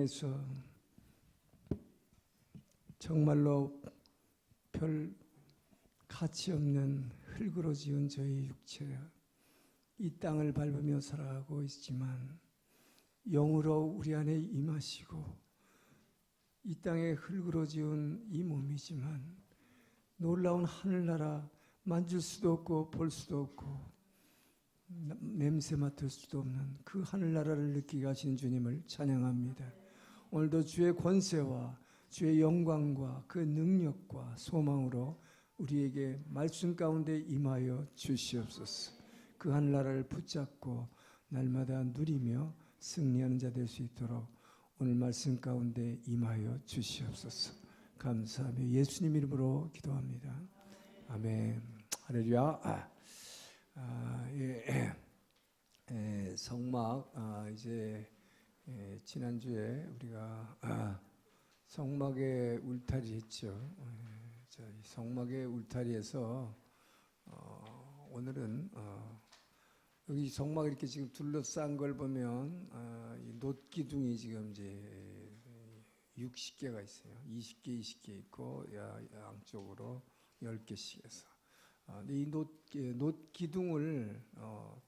세상에서 정말로 별 가치 없는 흙으로 지은 저희 육체, 이 땅을 밟으며 살아가고 있지만 영으로 우리 안에 임하시고 이 땅에 흙으로 지은 이 몸이지만 놀라운 하늘나라 만질 수도 없고 볼 수도 없고 냄새 맡을 수도 없는 그 하늘나라를 느끼게 하신 주님을 찬양합니다. 오늘도 주의 권세와 주의 영광과 그 능력과 소망으로 우리에게 말씀 가운데 임하여 주시옵소서. 그 하늘나라를 붙잡고 날마다 누리며 승리하는 자 될 수 있도록 오늘 말씀 가운데 임하여 주시옵소서. 감사하며 예수님 이름으로 기도합니다. 아멘. 할렐루야. 성막 이제 지난주에 우리가 성막의 울타리 했죠. 성막의 울타리에서 오늘은 여기 성막 이렇게 지금 둘러싼 걸 보면 이 놋기둥이 지금 이제 60개가 있어요. 20개, 20개 있고 양쪽으로 10개씩 해서. 이 놋기둥을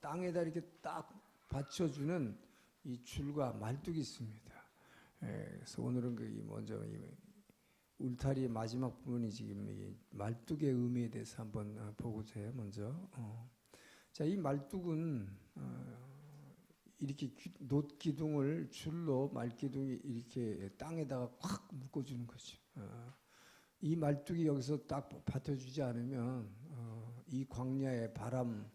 땅에다 이렇게 딱 받쳐주는 이 줄과 말뚝이 있습니다. 그래서 오늘은 먼저 이 울타리의 마지막 부분이 지금 이 말뚝의 의미에 대해서 한번 보고자 해요. 먼저. 자, 이 말뚝은 이렇게 놋기둥을 줄로 말기둥이 이렇게 땅에다가 확 묶어주는 거죠. 이 말뚝이 여기서 딱 받쳐주지 않으면 이 광야의 바람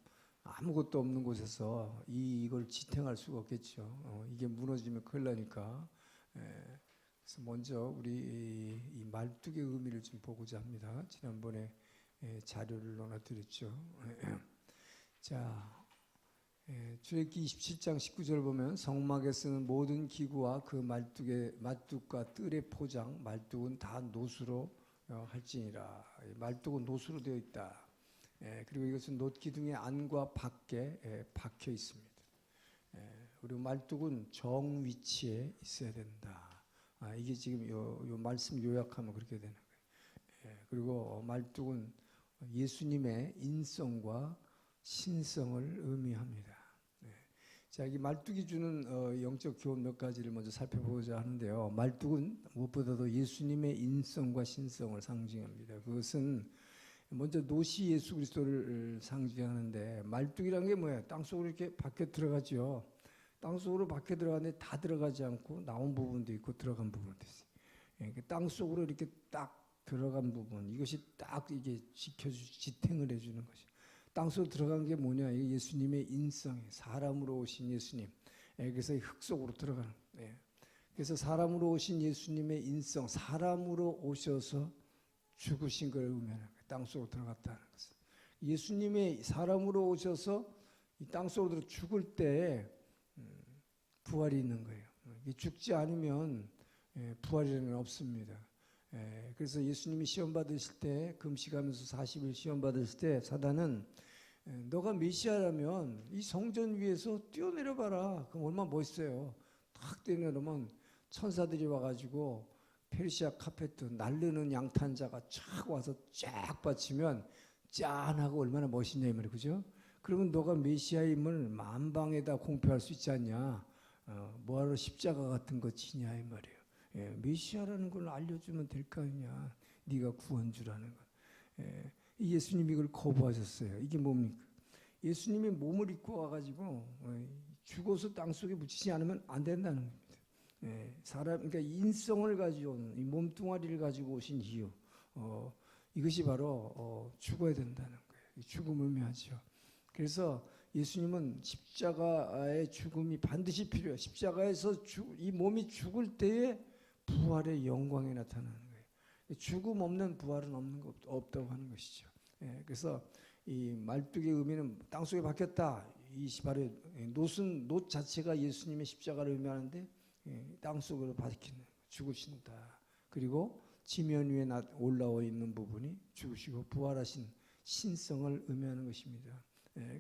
아무것도 없는 곳에서 이걸 지탱할 수가 없겠죠. 이게 무너지면 큰일 나니까. 그래서 먼저 우리 이 말뚝의 의미를 좀 보고자 합니다. 지난번에 자료를 넣어드렸죠. 자, 출애굽기 27장 19절 보면 성막에 쓰는 모든 기구와 그 말뚝과 뜰의 포장, 말뚝은 다 놋으로 할지니라. 말뚝은 놋으로 되어 있다. 그리고 이것은 놋기둥의 안과 밖에 박혀 있습니다. 그리고 말뚝은 정 위치에 있어야 된다. 이게 지금 요 말씀 요약하면 그렇게 되는 거예요. 그리고 말뚝은 예수님의 인성과 신성을 의미합니다. 자, 이 말뚝이 주는 영적 교훈 몇 가지를 먼저 살펴보고자 하는데요. 말뚝은 무엇보다도 예수님의 인성과 신성을 상징합니다. 그것은 먼저 놋이 예수 그리스도를 상징하는데 말뚝이란 게 뭐예요? 땅속으로 이렇게 박혀 들어가죠. 땅속으로 박혀 들어가는데 다 들어가지 않고 나온 부분도 있고 들어간 부분도 있어요. 땅속으로 이렇게 딱 들어간 부분, 이것이 딱 이게 지탱을 해주는 것이죠. 땅속으로 들어간 게 뭐냐? 이게 예수님의 인성이에요. 사람으로 오신 예수님. 그래서 흙 속으로 들어가는 거예요. 그래서 사람으로 오신 예수님의 인성, 사람으로 오셔서 죽으신 걸 의미하는 거예요. 땅속으로 들어갔다는 것은. 예수님의 사람으로 오셔서 이 땅속으로 죽을 때 부활이 있는 거예요. 죽지 않으면 부활이라는 건 없습니다. 그래서 예수님이 시험 받으실 때, 금식하면서 40일 시험 받으실 때 사단은 너가 메시아라면 이 성전 위에서 뛰어내려 봐라. 그럼 얼마나 멋있어요. 탁 뛰어내려면 천사들이 와가지고 페르시아 카페트 날르는 양탄자가 쫙 와서 쫙 받치면 짠하고 얼마나 멋있냐 이 말이에요. 그죠? 그러면 너가 메시아임을 만방에다 공표할 수 있지 않냐. 뭐하러 십자가 같은 거 지냐 이 말이에요. 메시아라는 걸 알려주면 될 거 아니냐. 네가 구원주라는 것. 예수님이 이걸 거부하셨어요. 이게 뭡니까? 예수님이 몸을 입고 와가지고 죽어서 땅속에 묻히지 않으면 안 된다는 겁니다. 그러니까 인성을 가지고 온, 이 몸뚱아리를 가지고 오신 이유, 이것이 바로 죽어야 된다는 거예요. 죽음을 의미하죠. 그래서 예수님은 십자가의 죽음이 반드시 필요해요. 십자가에서 이 몸이 죽을 때에 부활의 영광이 나타나는 거예요. 죽음 없는 부활은 없다고 하는 것이죠. 그래서 이 말뚝의 의미는 땅속에 박혔다. 이 바로 놋 자체가 예수님의 십자가를 의미하는데 땅속으로 박히는 죽으신다. 그리고 지면 위에 올라와 있는 부분이 죽으시고 부활하신 신성을 의미하는 것입니다.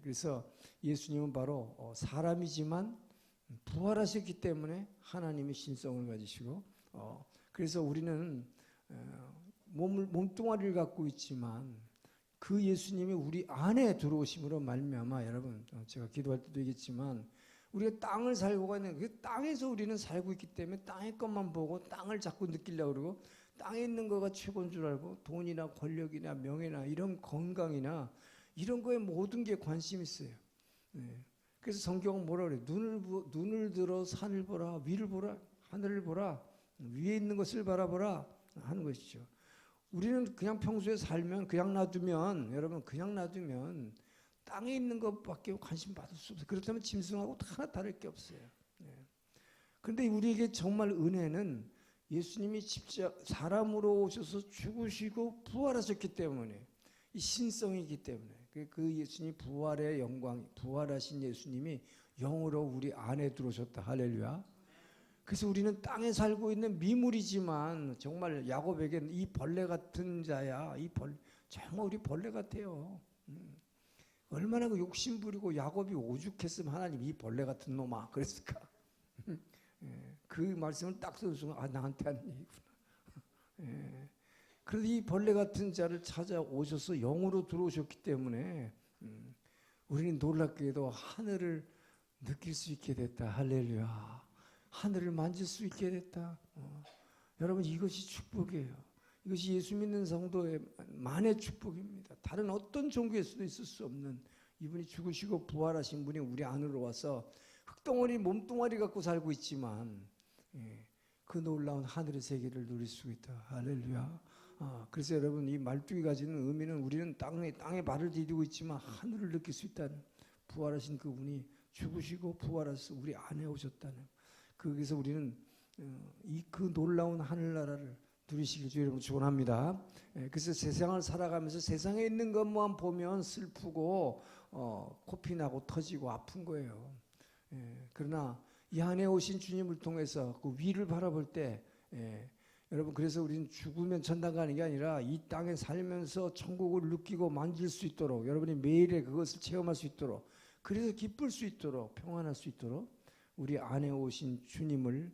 그래서 예수님은 바로 사람이지만 부활하셨기 때문에 하나님의 신성을 가지시고 그래서 우리는 몸뚱아리를 갖고 있지만 그 예수님이 우리 안에 들어오심으로 말미암아 여러분 제가 기도할 때도 얘기했지만 우리가 땅을 살고 가는 그 땅에서 우리는 살고 있기 때문에 땅의 것만 보고 땅을 자꾸 느끼려고 그러고 땅에 있는 거가 최고인 줄 알고 돈이나 권력이나 명예나 이런 건강이나 이런 거에 모든 게 관심 있어요. 네. 그래서 성경은 뭐라 그래요? 눈을 들어 산을 보라, 위를 보라, 하늘을 보라, 위에 있는 것을 바라보라 하는 것이죠. 우리는 그냥 평소에 살면 그냥 놔두면 여러분 그냥 놔두면 땅에 있는 것밖에 관심 받을 수 없어요. 그렇다면 짐승하고 하나 다를 게 없어요. 네. 그런데 우리에게 정말 은혜는 예수님이 사람으로 오셔서 죽으시고 부활하셨기 때문에 이 신성이기 때문에 그 예수님 부활의 영광, 부활하신 예수님이 영으로 우리 안에 들어오셨다. 할렐루야. 그래서 우리는 땅에 살고 있는 미물이지만 정말 야곱에게는 이 벌레 같은 자야. 정말 우리 벌레 같아요. 얼마나 그 욕심 부리고 야곱이 오죽했으면 하나님 이 벌레 같은 놈아 그랬을까. 그 말씀을 딱 쓰는 순간 나한테 하는 얘기구나. 그래서 이 벌레 같은 자를 찾아오셔서 영으로 들어오셨기 때문에 우리는 놀랍게도 하늘을 느낄 수 있게 됐다. 할렐루야. 하늘을 만질 수 있게 됐다. 여러분 이것이 축복이에요. 이것이 예수 믿는 성도의 만의 축복입니다. 다른 어떤 종교에서도 있을 수 없는 이분이 죽으시고 부활하신 분이 우리 안으로 와서 흙덩어리 몸뚱아리 갖고 살고 있지만 그 놀라운 하늘의 세계를 누릴 수 있다. 할렐루야. 그래서 여러분 이 말뚝이 가지는 의미는 우리는 땅에 발을 디디고 있지만 하늘을 느낄 수 있다는 부활하신 그분이 죽으시고 부활하셔서 우리 안에 오셨다는 거기서 우리는 그 놀라운 하늘나라를 누리시길 주 여러분 축원합니다. 그래서 세상을 살아가면서 세상에 있는 것만 보면 슬프고 코피 나고 터지고 아픈 거예요. 그러나 이 안에 오신 주님을 통해서 그 위를 바라볼 때 여러분 그래서 우리는 죽으면 천당 가는 게 아니라 이 땅에 살면서 천국을 느끼고 만질 수 있도록 여러분이 매일에 그것을 체험할 수 있도록 그래서 기쁠 수 있도록 평안할 수 있도록 우리 안에 오신 주님을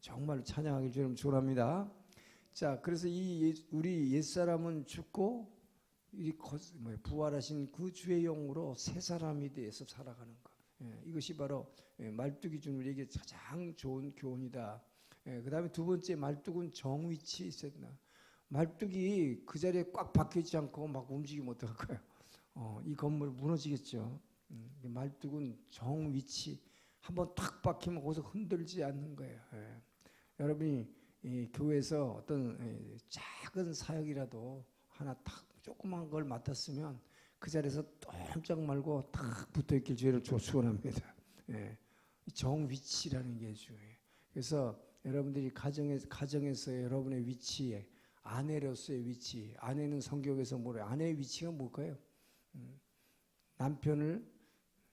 정말 찬양하길 주님 축원합니다. 자, 그래서 우리 옛사람은 죽고 부활하신 그 주의 영으로 새 사람이 되어서 살아가는 것. 이것이 바로 말뚝이 준 우리에게 가장 좋은 교훈이다. 그 다음에 두 번째 말뚝은 정위치에 있었나. 말뚝이 그 자리에 꽉 박혀있지 않고 막 움직이면 어떡할까요? 이 건물 무너지겠죠. 말뚝은 정위치. 한번 탁 박히면 거기서 흔들지 않는 거예요. 여러분이 교회에서 어떤 작은 사역이라도 하나 탁 조그만 걸 맡았으면 그 자리에서 꼼짝 말고 탁 붙어있길 주의를 축원합니다. 정위치라는 게 중요해요. 그래서 여러분들이 가정에서 여러분의 위치에 아내로서의 위치, 아내는 성경에서 뭐래요? 아내의 위치가 뭘까요? 남편을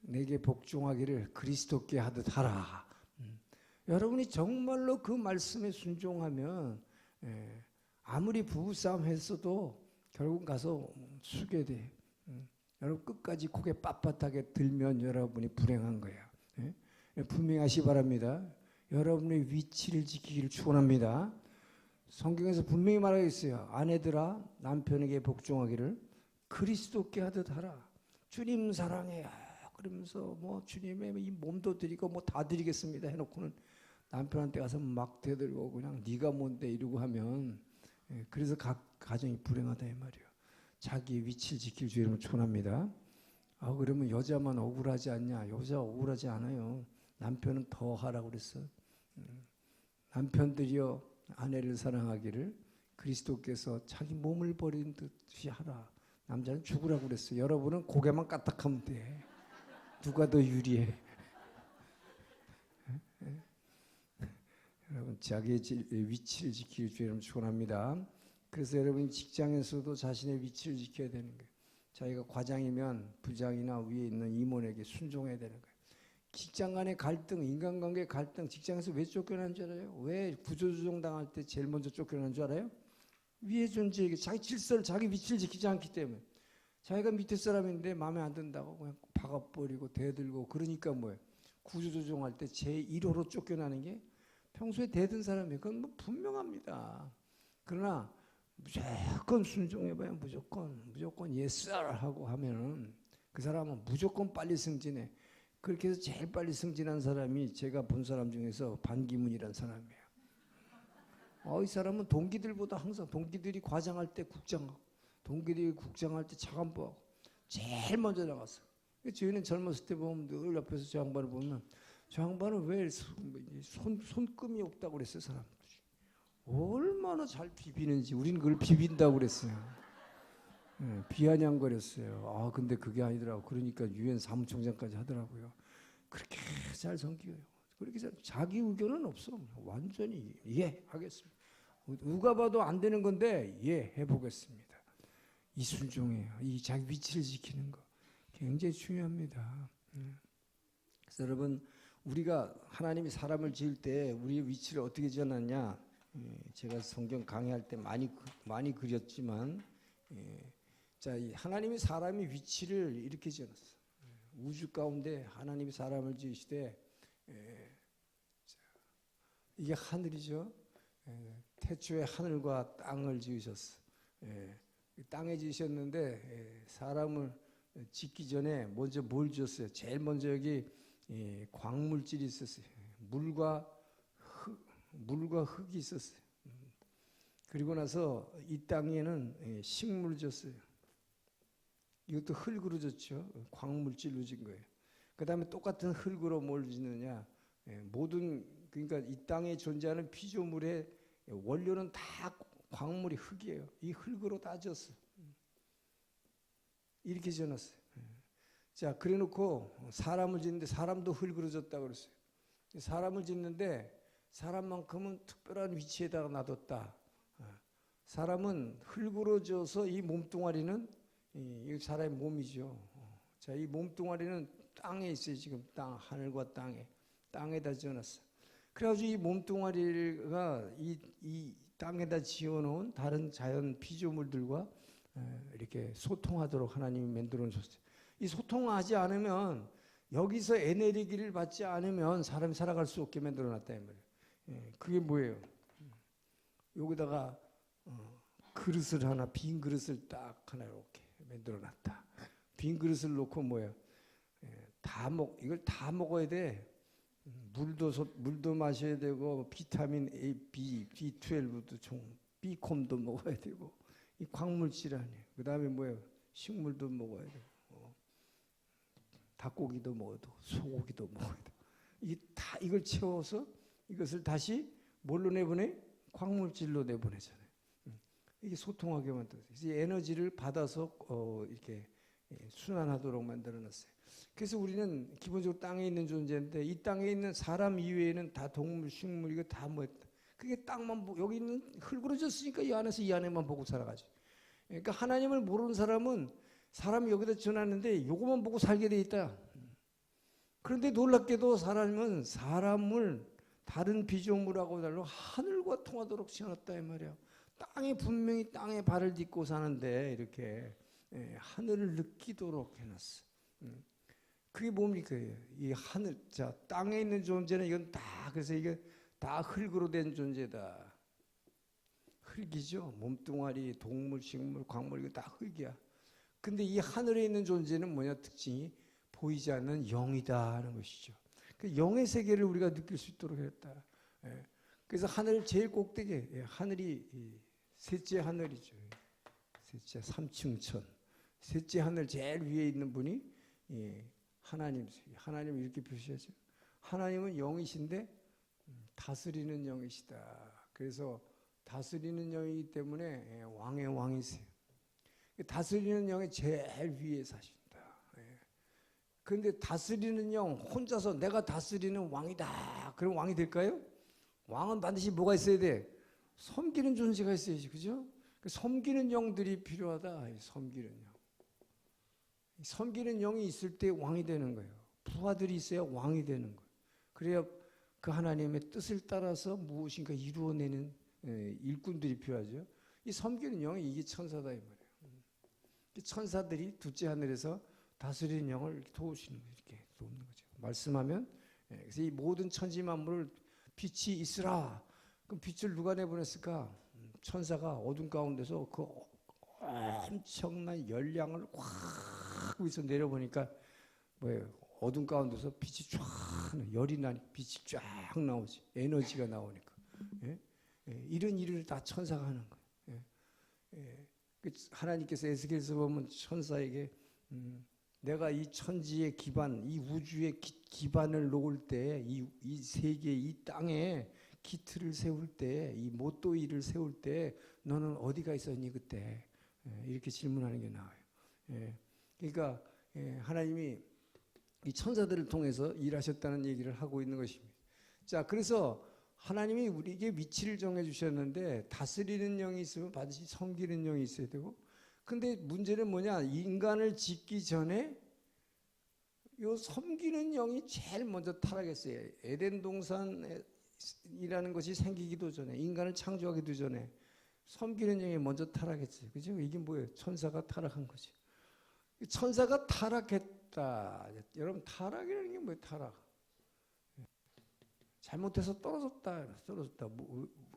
내게 복종하기를 그리스도께 하듯 하라. 여러분이 정말로 그 말씀에 순종하면 아무리 부부싸움 했어도 결국 가서 수게 돼. 여러분 끝까지 고개 빳빳하게 들면 여러분이 불행한 거예요. 분명하시 바랍니다. 여러분의 위치를 지키기를 축원합니다. 성경에서 분명히 말하고 있어요. 아내들아 남편에게 복종하기를 그리스도께 하듯 하라. 주님 사랑해. 그러면서 뭐 주님의 이 몸도 드리고 뭐 다 드리겠습니다 해놓고는 남편한테 가서 막 대들고 그냥 네가 뭔데 이러고 하면 그래서 각 가정이 불행하다 이 말이에요. 자기 위치를 지킬 주 이름을 축원합니다. 그러면 여자만 억울하지 않냐? 여자 억울하지 않아요. 남편은 더 하라고 그랬어. 남편들이여 아내를 사랑하기를 그리스도께서 자기 몸을 버린 듯이 하라. 남자는 죽으라고 그랬어. 여러분은 고개만 까딱하면 돼. 누가 더 유리해? 여러분 자기의 위치를 지킬 주 여러분 축원합니다. 그래서 여러분 직장에서도 자신의 위치를 지켜야 되는 거예요. 자기가 과장이면 부장이나 위에 있는 임원에게 순종해야 되는 거예요. 직장 간의 갈등, 인간관계 갈등, 직장에서 왜 쫓겨나는 줄 알아요? 왜 구조조정 당할 때 제일 먼저 쫓겨나는 줄 알아요? 위에 존재에게 자기 질서를, 자기 위치를 지키지 않기 때문에. 자기가 밑에 사람인데 마음에 안 든다고 그냥 박아버리고 대들고 그러니까 뭐예요? 구조조정할 때 제1호로 쫓겨나는 게 평소에 대든 사람이에요. 그건 뭐 분명합니다. 그러나 무조건 순종해봐야 무조건 yes sir 하고 하면은 그 사람은 무조건 빨리 승진해. 그렇게 해서 제일 빨리 승진한 사람이 제가 본 사람 중에서 반기문이라는 사람이에요. 이 사람은 동기들보다 항상 동기들이 과장할 때 국장하고 동기들이 국장할 때 차관보하고 제일 먼저 나갔어. 저희는 젊었을 때 보면 늘 옆에서 저 양반을 보면 저 양반은 왜 손금이 없다고 그랬어요, 사람들이. 얼마나 잘 비비는지 우리는 그걸 비빈다고 그랬어요. 비아냥거렸어요. 근데 그게 아니더라고. 그러니까 유엔 사무총장까지 하더라고요. 그렇게 잘 섬겨요. 그렇게 자기 의견은 없어. 완전히 예 하겠습니다. 누가 봐도 안 되는 건데 예 해보겠습니다. 이 순종이에요. 이 자기 위치를 지키는 거 굉장히 중요합니다. 그래서 여러분 우리가 하나님이 사람을 지을 때 우리의 위치를 어떻게 지어놨냐? 제가 성경 강의할 때 많이 그렸지만 자, 하나님이 사람의 위치를 이렇게 지어놨어. 우주 가운데 하나님이 사람을 지으시되 이게 하늘이죠. 태초에 하늘과 땅을 지으셨어. 땅에 지으셨는데 사람을 짓기 전에 먼저 뭘 지었어요? 제일 먼저 여기 광물질이 있었어요. 물과 흙이 있었어요. 그리고 나서 이 땅에는 식물을 줬어요. 이것도 흙으로 줬죠. 광물질로 진 거예요. 그 다음에 똑같은 흙으로 뭘 짓느냐? 그러니까 이 땅에 존재하는 피조물의 원료는 다 광물이 흙이에요. 이 흙으로 다 졌어요. 이렇게 지어놨어요. 자, 그래놓고 사람을 짓는데 사람도 흙으로 졌다고 그랬어요. 사람을 짓는데 사람만큼은 특별한 위치에다가 놔뒀다. 사람은 흙으로 져서 이 몸뚱아리는 이 사람의 몸이죠. 자, 이 몸뚱아리는 땅에 있어요. 지금 하늘과 땅에다 지어놨어. 그래가지고 이 몸뚱아리가 이 땅에다 지어놓은 다른 자연 피조물들과 이렇게 소통하도록 하나님이 만들어 놓으셨어요. 이 소통하지 않으면 여기서 에너지를 받지 않으면 사람이 살아갈 수 없게 만들어 놨다 이 말이에요. 그게 뭐예요? 여기다가 그릇을 하나, 빈 그릇을 딱 하나 이렇게 만들어 놨다. 빈 그릇을 놓고 뭐예요? 이걸 다 먹어야 돼. 물도 마셔야 되고 비타민 A, B, B12도 B콤도 먹어야 되고 이 광물질 아니에요. 그 다음에 뭐예요? 식물도 먹어야 되고 닭고기도 먹어도 소고기도 먹어야 되고 이걸 채워서 이것을 다시 뭘로 내보내? 광물질로 내보내잖아요. 이게 소통하게 만들었어요. 에너지를 받아서 이렇게 순환하도록 만들어놨어요. 그래서 우리는 기본적으로 땅에 있는 존재인데 이 땅에 있는 사람 이외에는 다 동물, 식물 이거 다 뭐였다. 그게 땅만 여기 있는 흙으로 졌으니까 이 안에만 보고 살아가지. 그러니까 하나님을 모르는 사람은 사람이 여기다 지어놨는데 요것만 보고 살게 돼 있다. 그런데 놀랍게도 사람은 사람을 다른 피조물하고 달라 하늘과 통하도록 지어놨다 이 말이야. 분명히 땅에 발을 딛고 사는데 이렇게 하늘을 느끼도록 해놨어. 그게 뭡니까? 이 하늘, 자, 땅에 있는 존재는 이건 그래서 이게 다 흙으로 된 존재다. 흙이죠. 몸뚱아리, 동물, 식물, 광물 이거 다 흙이야. 근데 이 하늘에 있는 존재는 뭐냐? 특징이 보이지 않는 영이다 하는 것이죠. 그 영의 세계를 우리가 느낄 수 있도록 했다. 그래서 하늘 제일 꼭대기, 하늘이 셋째 하늘이죠. 셋째 삼층천. 셋째 하늘 제일 위에 있는 분이 하나님 이렇게 표시하죠. 하나님은 영이신데 다스리는 영이시다. 그래서 다스리는 영이기 때문에 왕의 왕이세요. 다스리는 영이 제일 위에 사신다. 그런데 다스리는 영 혼자서 내가 다스리는 왕이다. 그럼 왕이 될까요? 왕은 반드시 뭐가 있어야 돼? 섬기는 존재가 있어야지, 그죠? 섬기는 영들이 필요하다. 섬기는 영. 섬기는 영이 있을 때 왕이 되는 거예요. 부하들이 있어야 왕이 되는 거예요. 그래야 그 하나님의 뜻을 따라서 무엇인가 이루어내는 일꾼들이 필요하죠. 이 섬기는 영이 이게 천사다 이 말이에요. 천사들이 둘째 하늘에서 다스리는 영을 도우시는 거예요. 이렇게 돕는 거죠. 말씀하면 그래서 이 모든 천지 만물을 빛이 있으라. 그럼 빛을 누가 내보냈을까? 천사가 어둠 가운데서 그 엄청난 열량을 확 위에서 내려보니까 뭐예요? 어둠 가운데서 빛이 쫙 열이 나니 빛이 쫙 나오지. 에너지가 나오니까. 예? 이런 일을 다 천사가 하는 거예요. 하나님께서 에스겔에서 보면 천사에게 내가 이 천지의 기반, 이 우주의 기반을 놓을 때, 이 세계, 이 땅에 기틀을 세울 때, 이 못도이를 세울 때 너는 어디가 있었니 그때? 이렇게 질문하는 게 나와요. 그러니까 하나님이 이 천사들을 통해서 일하셨다는 얘기를 하고 있는 것입니다. 자, 그래서 하나님이 우리에게 위치를 정해 주셨는데 다스리는 영이 있으면 반드시 섬기는 영이 있어야 되고, 근데 문제는 뭐냐? 인간을 짓기 전에 요 섬기는 영이 제일 먼저 타락했어요. 에덴 동산이라는 것이 생기기도 전에, 인간을 창조하기도 전에 섬기는 영이 먼저 타락했어요. 그죠? 이게 뭐예요? 천사가 타락한 거지. 천사가 타락했다. 여러분, 타락이라는 게 뭐예요? 타락. 잘못해서 떨어졌다.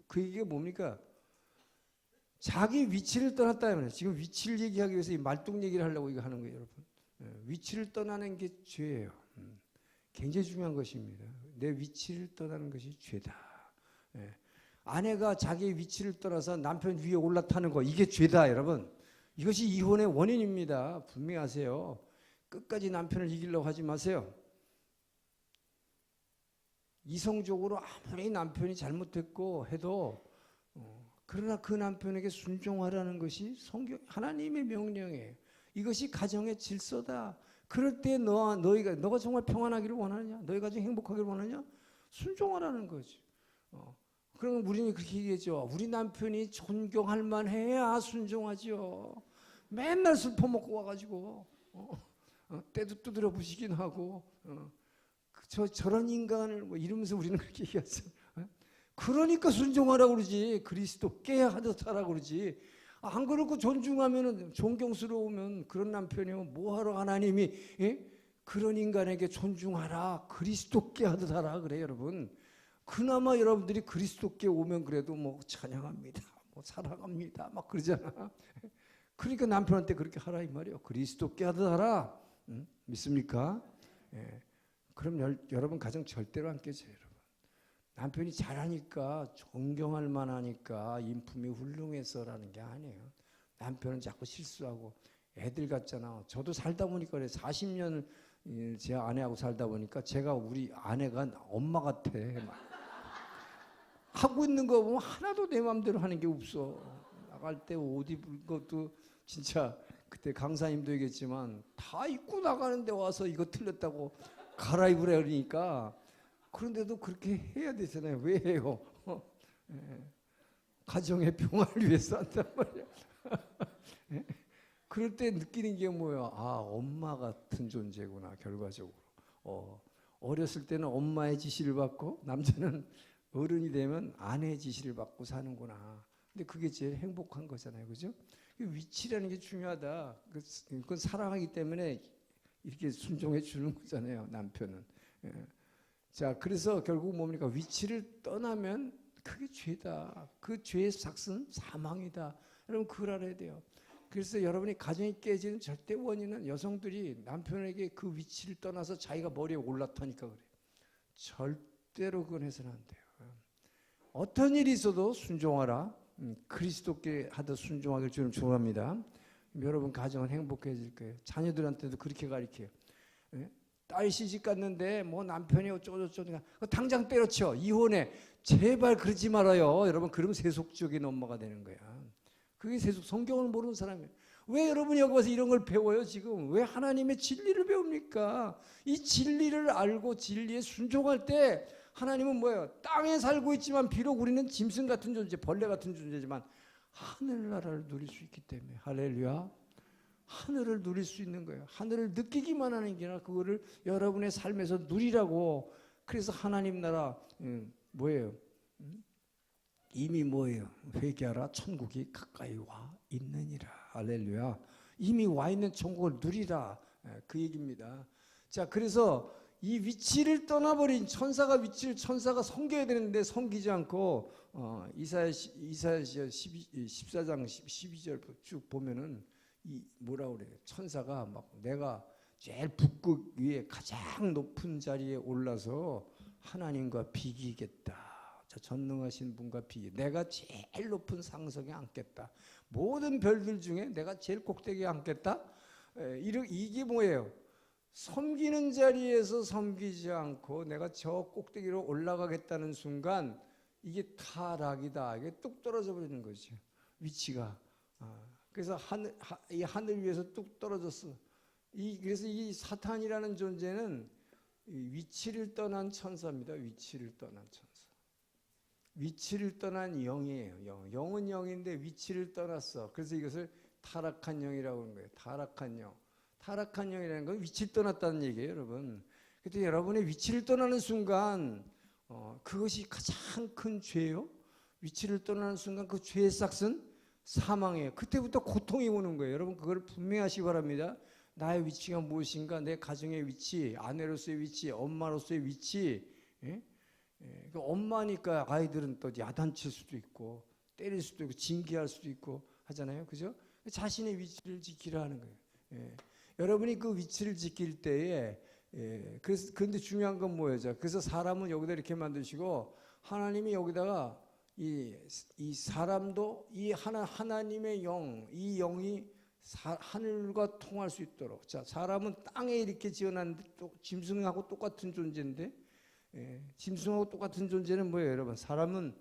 그 얘기가 뭡니까? 자기 위치를 떠났다. 지금 위치를 얘기하기 위해서 이 말뚝 얘기를 하려고 이거 하는 거예요, 여러분. 위치를 떠나는 게 죄예요. 굉장히 중요한 것입니다. 내 위치를 떠나는 것이 죄다. 아내가 자기의 위치를 떠나서 남편 위에 올라타는 거, 이게 죄다, 여러분. 이것이 이혼의 원인입니다. 분명히 아세요. 끝까지 남편을 이기려고 하지 마세요. 이성적으로 아무리 남편이 잘못했고 해도 그러나 그 남편에게 순종하라는 것이 성경 하나님의 명령이에요. 이것이 가정의 질서다. 그럴 때 너가 정말 평안하기를 원하냐? 너희 가정 행복하기를 원하냐? 순종하라는 거지. 그러면 우리는 그렇게 얘기했죠. 우리 남편이 존경할 만해야 순종하죠. 맨날 술 퍼먹고 와가지고 때도 두드려 부시긴 하고 저런 인간을 뭐 이러면서 우리는 그렇게 얘기했어. 그러니까 순종하라고 그러지. 그리스도께 하듯 하라고 그러지. 안 그렇고 존중하면 존경스러우면 그런 남편이면 뭐하러 하나님이 그런 인간에게 존중하라, 그리스도께 하듯 하라 그래. 여러분, 그나마 여러분들이 그리스도께 오면 그래도 뭐 찬양합니다, 뭐 사랑합니다 막 그러잖아. 그러니까 남편한테 그렇게 하라 이 말이에요. 그리스도께 하듯 하라. 믿습니까? 그럼 여러분 가정 절대로 안 깨져요. 여러분, 남편이 잘하니까 존경할 만하니까 인품이 훌륭해서라는 게 아니에요. 남편은 자꾸 실수하고 애들 같잖아. 저도 살다 보니까 그래. 40년 제 아내하고 살다 보니까 제가 우리 아내가 엄마 같아. 하고 있는 거 보면 하나도 내 마음대로 하는 게 없어. 나갈 때 옷 입을 것도 진짜 그때 강사님도 얘기했지만 다 입고 나가는데 와서 이거 틀렸다고 갈아입으라 그러니까. 그런데도 그렇게 해야 되잖아요. 왜 해요? 가정의 평화를 위해서 한단 말이야. 그럴 때 느끼는 게 뭐야? 아, 엄마 같은 존재구나. 결과적으로 어렸을 때는 엄마의 지시를 받고 남자는 어른이 되면 아내의 지시를 받고 사는구나. 근데 그게 제일 행복한 거잖아요. 그죠? 위치라는 게 중요하다. 그건 사랑하기 때문에 이렇게 순종해 주는 거잖아요. 남편은. 자, 그래서 결국 뭡니까? 위치를 떠나면 그게 죄다. 그 죄의 삭은 사망이다. 여러분, 그걸 알아야 돼요. 그래서 여러분이 가정이 깨지는 절대 원인은 여성들이 남편에게 그 위치를 떠나서 자기가 머리에 올라타니까 그래요. 절대로 그건 해서는 안 돼요. 어떤 일이 있어도 순종하라. 그리스도께 하듯 순종하길 주님 축원합니다. 여러분 가정은 행복해질 거예요. 자녀들한테도 그렇게 가르쳐요. 딸 시집 갔는데 뭐 남편이 어쩌고저쩌고 당장 때려쳐. 이혼해. 제발 그러지 말아요. 여러분, 그러면 세속적인 엄마가 되는 거야. 그게 성경을 모르는 사람이에요. 왜 여러분이 여기 와서 이런 걸 배워요 지금? 왜 하나님의 진리를 배웁니까? 이 진리를 알고 진리에 순종할 때 하나님은 뭐예요? 땅에 살고 있지만 비록 우리는 짐승 같은 존재, 벌레 같은 존재지만 하늘나라를 누릴 수 있기 때문에, 할렐루야, 하늘을 누릴 수 있는 거예요. 하늘을 느끼기만 하는 게 아니라 그거를 여러분의 삶에서 누리라고. 그래서 하나님 나라 뭐예요? 이미 뭐예요? 회개하라, 천국이 가까이 와 있느니라. 할렐루야. 이미 와 있는 천국을 누리라. 그 얘기입니다. 자, 그래서 이 위치를 떠나버린 천사가 섬겨야 되는데 섬기지 않고 이사야서 14장 12절 쭉 보면은 이 뭐라 그래요? 천사가 막 내가 제일 북극 위에 가장 높은 자리에 올라서 하나님과 비기겠다. 저 전능하신 분과 내가 제일 높은 상석에 앉겠다. 모든 별들 중에 내가 제일 꼭대기에 앉겠다. 이게 뭐예요? 섬기는 자리에서 섬기지 않고 내가 저 꼭대기로 올라가겠다는 순간 이게 타락이다. 이게 뚝 떨어져 버리는 거죠. 위치가. 그래서 이 하늘 위에서 뚝 떨어졌어. 그래서 이 사탄이라는 존재는 위치를 떠난 천사입니다. 위치를 떠난 천사. 위치를 떠난 영이에요. 영은 영인데 위치를 떠났어. 그래서 이것을 타락한 영이라고 하는 거예요. 타락한 영. 타락한 영이라는 건 위치를 떠났다는 얘기예요, 여러분. 그때 여러분의 위치를 떠나는 순간 그것이 가장 큰 죄예요. 위치를 떠나는 순간 그 죄의 싹은 사망이에요. 그때부터 고통이 오는 거예요. 여러분 그걸 분명히 하시기 바랍니다. 나의 위치가 무엇인가? 내 가정의 위치, 아내로서의 위치, 엄마로서의 위치. 엄마니까 아이들은 또 야단칠 수도 있고 때릴 수도 있고 징계할 수도 있고 하잖아요. 그죠? 자신의 위치를 지키라 하는 거예요. 여러분이 그 위치를 지킬 때에 그런데 중요한 건 뭐예요? 그래서 사람은 여기다 이렇게 만드시고 하나님이 여기다가 이 사람도 이 하나님의 영, 이 영이 하늘과 통할 수 있도록. 자, 사람은 땅에 이렇게 지어놨는데 또 짐승하고 똑같은 존재인데, 짐승하고 똑같은 존재는 뭐예요, 여러분? 사람은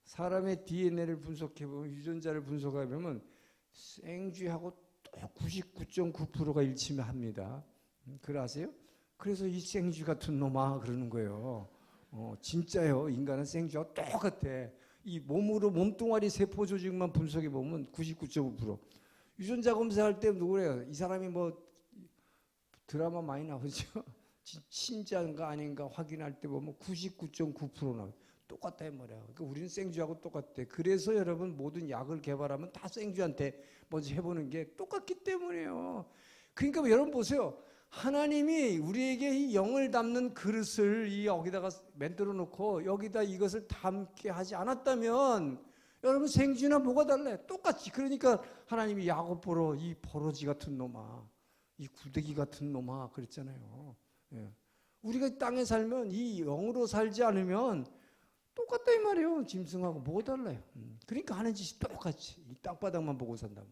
사람의 DNA를 분석해 보면, 유전자를 분석해 보면 생쥐하고 또 99.9%가 일치합니다. 그걸 아세요? 그래서 이 생쥐 같은 놈아 그러는 거예요. 진짜요. 인간은 생쥐와 똑같아. 이 몸뚱아리 세포 조직만 분석해 보면 99.5%. 유전자 검사할 때 누구래요? 이 사람이 뭐 드라마 많이 나오죠. 진짜인가 아닌가 확인할 때 보면 99.9% 나와요. 똑같다 이 말이야. 그러니까 우리는 생쥐하고 똑같대. 그래서 여러분 모든 약을 개발하면 다 생쥐한테 먼저 해보는 게 똑같기 때문이에요. 그러니까 여러분 보세요. 하나님이 우리에게 이 영을 담는 그릇을 여기다가 만들어 놓고 여기다 이것을 담게 하지 않았다면 여러분 생쥐나 뭐가 달라요? 똑같지. 그러니까 하나님이 야곱 보러 이 버러지 같은 놈아, 이 구데기 같은 놈아 그랬잖아요. 우리가 땅에 살면 이 영으로 살지 않으면 똑같다 이 말이에요. 짐승하고 뭐가 달라요? 그러니까 하는 짓이 똑같이 이 땅바닥만 보고 산단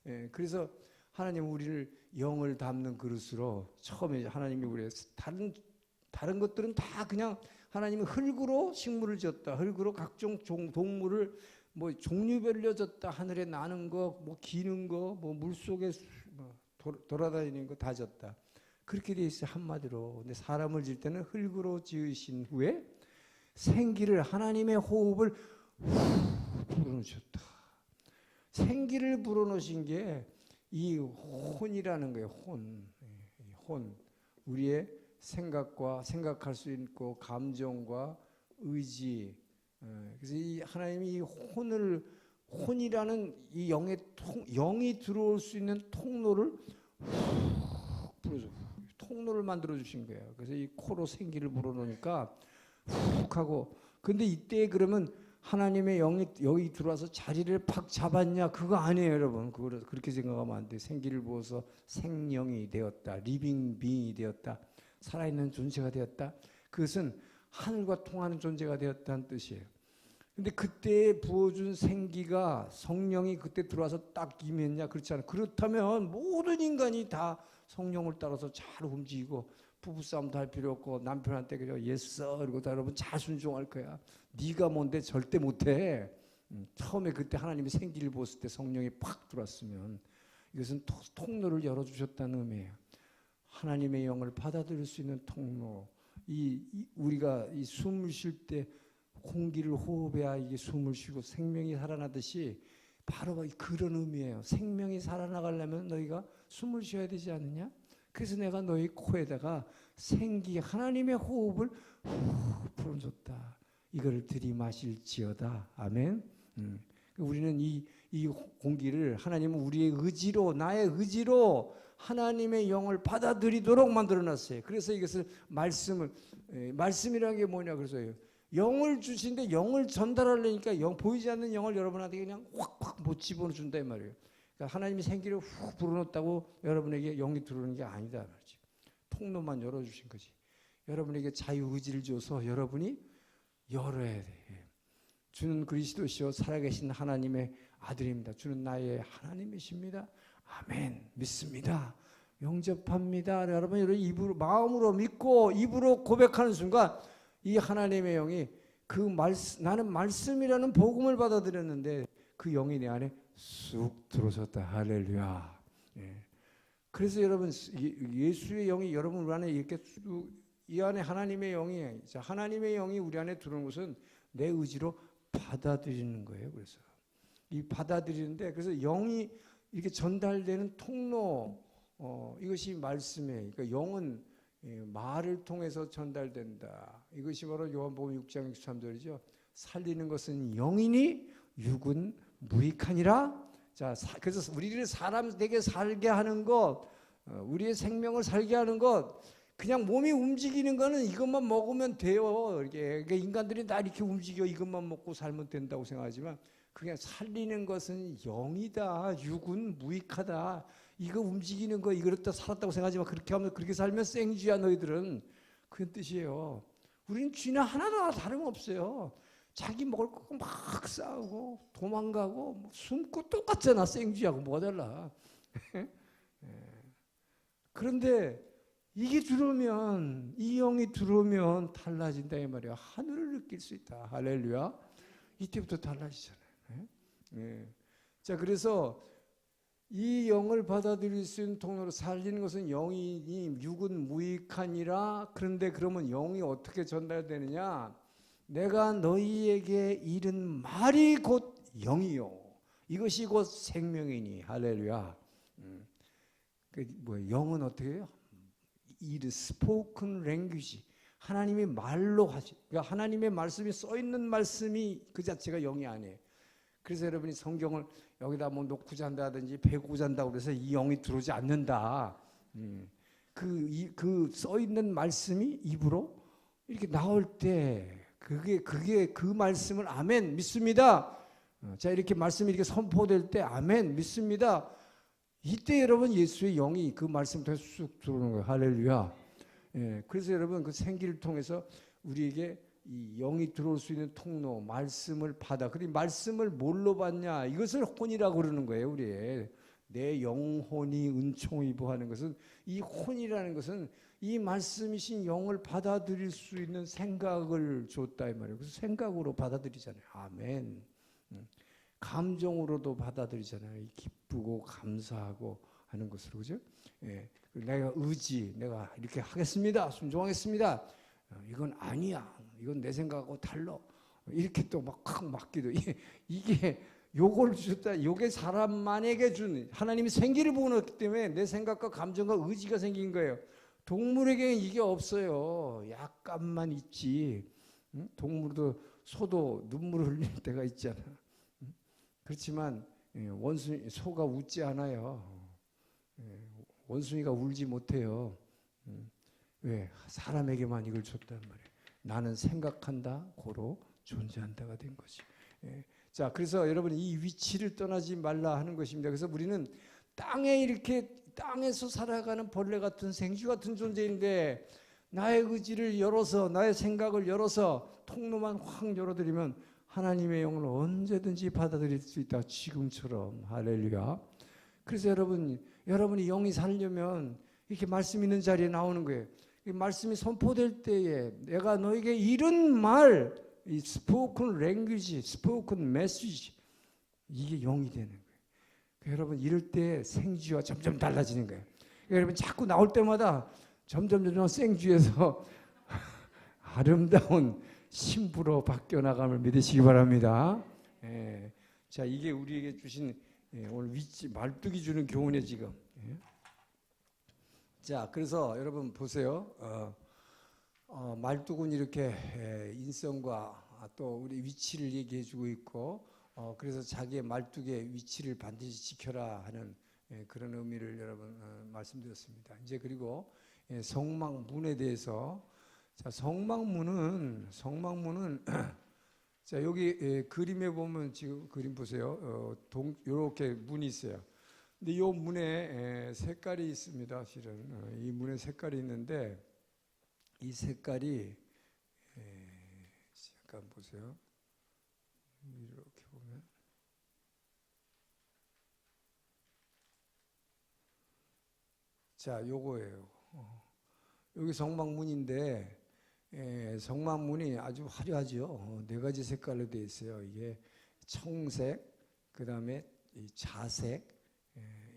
말이에요. 그래서 하나님은 우리를 영을 담는 그릇으로 처음에 하나님이 우리의 다른 것들은 다 그냥 하나님은 흙으로 식물을 지었다. 흙으로 각종 동물을 뭐 종류별로 졌다. 하늘에 나는 거, 뭐 기는 거, 뭐 물속에 돌아다니는 거 다 졌다. 그렇게 돼 있어요. 한마디로. 근데 사람을 지을 때는 흙으로 지으신 후에 생기를 하나님의 호흡을 불어넣으셨다. 생기를 불어넣으신 게 이 혼이라는 거예요. 혼. 우리의 생각과 생각할 수 있고 감정과 의지. 그래서 이 하나님이 이 혼이라는 이 영이 들어올 수 있는 통로를 통로를 만들어 주신 거예요. 그래서 이 코로 생기를 불어넣으니까 훅 하고. 근데 이때 그러면 하나님의 영이 여기 들어와서 자리를 팍 잡았냐? 그거 아니에요, 여러분. 그렇게 생각하면 안 돼. 생기를 부어서 생명이 되었다. 리빙 빙이 되었다. 살아있는 존재가 되었다. 그것은 하늘과 통하는 존재가 되었다는 뜻이에요. 근데 그때 부어준 생기가 성령이 그때 들어와서 딱 임했냐? 그렇지 않아요. 그렇다면 모든 인간이 다 성령을 따라서 잘 움직이고 부부싸움도 할 필요 없고 남편한테 그냥 예스 그리고 다 여러분 잘 순종할 거야. 네가 뭔데 절대 못해. 처음에 그때 하나님이 생기를 부었을 때 성령이 팍 들어왔으면 이것은 통로를 열어주셨다는 의미예요. 하나님의 영을 받아들일 수 있는 통로. 우리가 이 숨을 쉴 때 공기를 호흡해야 이게 숨을 쉬고 생명이 살아나듯이 바로 그런 의미예요. 생명이 살아나가려면 너희가 숨을 쉬어야 되지 않느냐? 그래서 내가 너희 코에다가 생기 하나님의 호흡을 불어줬다. 이거를 들이마실지어다. 아멘. 우리는 이 공기를 하나님은 우리의 의지로, 나의 의지로 하나님의 영을 받아들이도록 만들어놨어요. 그래서 이것을 말씀이라는 게 뭐냐 그래서 영을 주신데 영을 전달하려니까 보이지 않는 영을 여러분한테 그냥 확확 못 집어준다 이 말이에요. 그러니까 하나님이 생기를 훅 불어넣었다고 여러분에게 영이 들어오는 게 아니다 말이지. 통로만 열어주신 거지. 여러분에게 자유의지를 줘서 여러분이 열어야 돼. 주는 그리스도시요 살아계신 하나님의 아들입니다. 주는 나의 하나님이십니다. 아멘. 믿습니다. 영접합니다. 여러분 입으로 마음으로 믿고 입으로 고백하는 순간 이 하나님의 영이 나는 말씀이라는 복음을 받아들였는데 그 영이 내 안에 쑥 들어섰다. 할렐루야. 예. 그래서 여러분 예수의 영이 여러분 안에 이렇게 이 안에 하나님의 영이 우리 안에 들어오는 것은 내 의지로 받아들이는 거예요. 그래서 이 받아들이는데 그래서 영이 이렇게 전달되는 통로 이것이 말씀이에요. 그러니까 영은 말을 통해서 전달된다. 이것이 바로 요한복음 6장 63절이죠. 살리는 것은 영이니 육은 무익하니라. 자, 그래서 우리를 사람 되게 살게 하는 것, 우리의 생명을 살게 하는 것, 그냥 몸이 움직이는 거는 이것만 먹으면 돼요. 이렇게 그러니까 인간들이 나 이렇게 움직여 이것만 먹고 살면 된다고 생각하지만 그냥 살리는 것은 영이다. 육은 무익하다. 이거 움직이는 거 이거 갖다 살았다고 생각하지만 그렇게 하면 그렇게 살면 생쥐야 너희들은. 그런 뜻이에요. 우리는 쥐나 하나도 다름없어요. 자기 먹을 거 막 싸우고 도망가고 숨고 똑같잖아. 생쥐하고 뭐가 달라. 그런데 이게 들어오면 이 영이 들어오면 달라진다 이 말이야. 하늘을 느낄 수 있다. 할렐루야. 이때부터 달라지잖아요. 네. 자 그래서 이 영을 받아들일 수 있는 통로로 살리는 것은 영이니 육은 무익하니라. 그런데 그러면 영이 어떻게 전달되느냐? 내가 너희에게 이른 말이 곧 영이요 이것이 곧 생명이니. 할렐루야. 영은 어떻게 해요? 이 스포큰 랭귀지 하나님이 말로 하시. 그러니까 하나님의 말씀이 써 있는 말씀이 그 자체가 영이 아니에요. 그래서 여러분이 성경을 여기다 뭐 놓고 잔다든지 베고 잔다고 그래서 이 영이 들어오지 않는다. 그 써 있는 말씀이 입으로 이렇게 나올 때 그게 그 말씀을 아멘 믿습니다. 자 이렇게 말씀이 이렇게 선포될 때 아멘 믿습니다. 이때 여러분 예수의 영이 그 말씀 통해서 쑥 들어오는 거예요. 할렐루야. 예, 그래서 여러분 그 생기를 통해서 우리에게 이 영이 들어올 수 있는 통로 말씀을 받아. 그리고 말씀을 뭘로 받냐? 이것을 혼이라고 그러는 거예요. 우리의 내 영혼이 은총을 입어하는 것은 이 혼이라는 것은 이 말씀이신 영을 받아들일 수 있는 생각을 줬다 이 말이에요. 그래서 생각으로 받아들이잖아요. 아멘. 감정으로도 받아들이잖아요. 기쁘고 감사하고 하는 것으로 그죠? 예. 내가 내가 이렇게 하겠습니다. 순종하겠습니다. 이건 아니야. 이건 내 생각하고 달라. 이렇게 또 막 맡기도 이게 요걸 주셨다. 요게 사람만에게 준 하나님이 생기를 부어놨기 때문에 내 생각과 감정과 의지가 생긴 거예요. 동물에게는 이게 없어요. 약간만 있지. 동물도 소도 눈물을 흘릴 때가 있잖아. 그렇지만 소가 웃지 않아요. 원숭이가 울지 못해요. 왜? 사람에게만 이걸 줬단 말이에요. 나는 생각한다, 고로 존재한다가 된 거지. 자, 그래서 여러분 이 위치를 떠나지 말라 하는 것입니다. 그래서 우리는 땅에서 살아가는 벌레 같은 생쥐 같은 존재인데 나의 의지를 열어서 나의 생각을 열어서 통로만 확 열어드리면 하나님의 영을 언제든지 받아들일 수 있다. 지금처럼. 할렐루야. 그래서 여러분이 영이 살려면 이렇게 말씀 있는 자리에 나오는 거예요. 이 말씀이 선포될 때에 내가 너에게 이른 말, 이 스포큰 랭귀지, 스포큰 메시지 이게 영이 되는 거예요. 그러니까 여러분 이럴 때 생쥐와 점점 달라지는 거예요. 그러니까 여러분 자꾸 나올 때마다 점점 생쥐에서 아름다운 신부로 바뀌어 나감을 믿으시기 바랍니다. 자, 이게 우리에게 주신 오늘 말뚝이 주는 교훈이에요 지금. 자, 그래서 여러분 보세요. 말뚝은 이렇게 인성과 또 우리 위치를 얘기해주고 있고 그래서 자기의 말뚝의 위치를 반드시 지켜라 하는 그런 의미를 여러분 말씀드렸습니다. 이제 그리고 성막문에 대해서 자 성막문은 자 여기 그림에 보면 지금 그림 보세요. 이렇게 문이 있어요. 근데 이 문에 색깔이 있습니다. 실은 이 문에 색깔이 있는데 이 색깔이 잠깐 보세요. 이렇게 보면 자 요거예요. 여기 성막문인데 성막문이 아주 화려하죠. 네 가지 색깔로 되어 있어요. 이게 청색, 그 다음에 자색,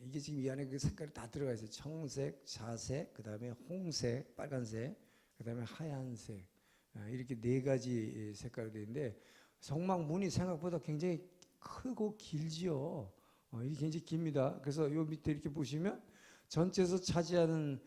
이게 지금 이 안에 그 색깔이 다 들어가 있어요. 청색, 자색, 그 다음에 홍색, 빨간색, 그 다음에 하얀색, 이렇게 네 가지 색깔로 되어 있는데 성막문이 생각보다 굉장히 크고 길지요. 이게 굉장히 깁니다. 그래서 요 밑에 이렇게 보시면 전체에서 차지하는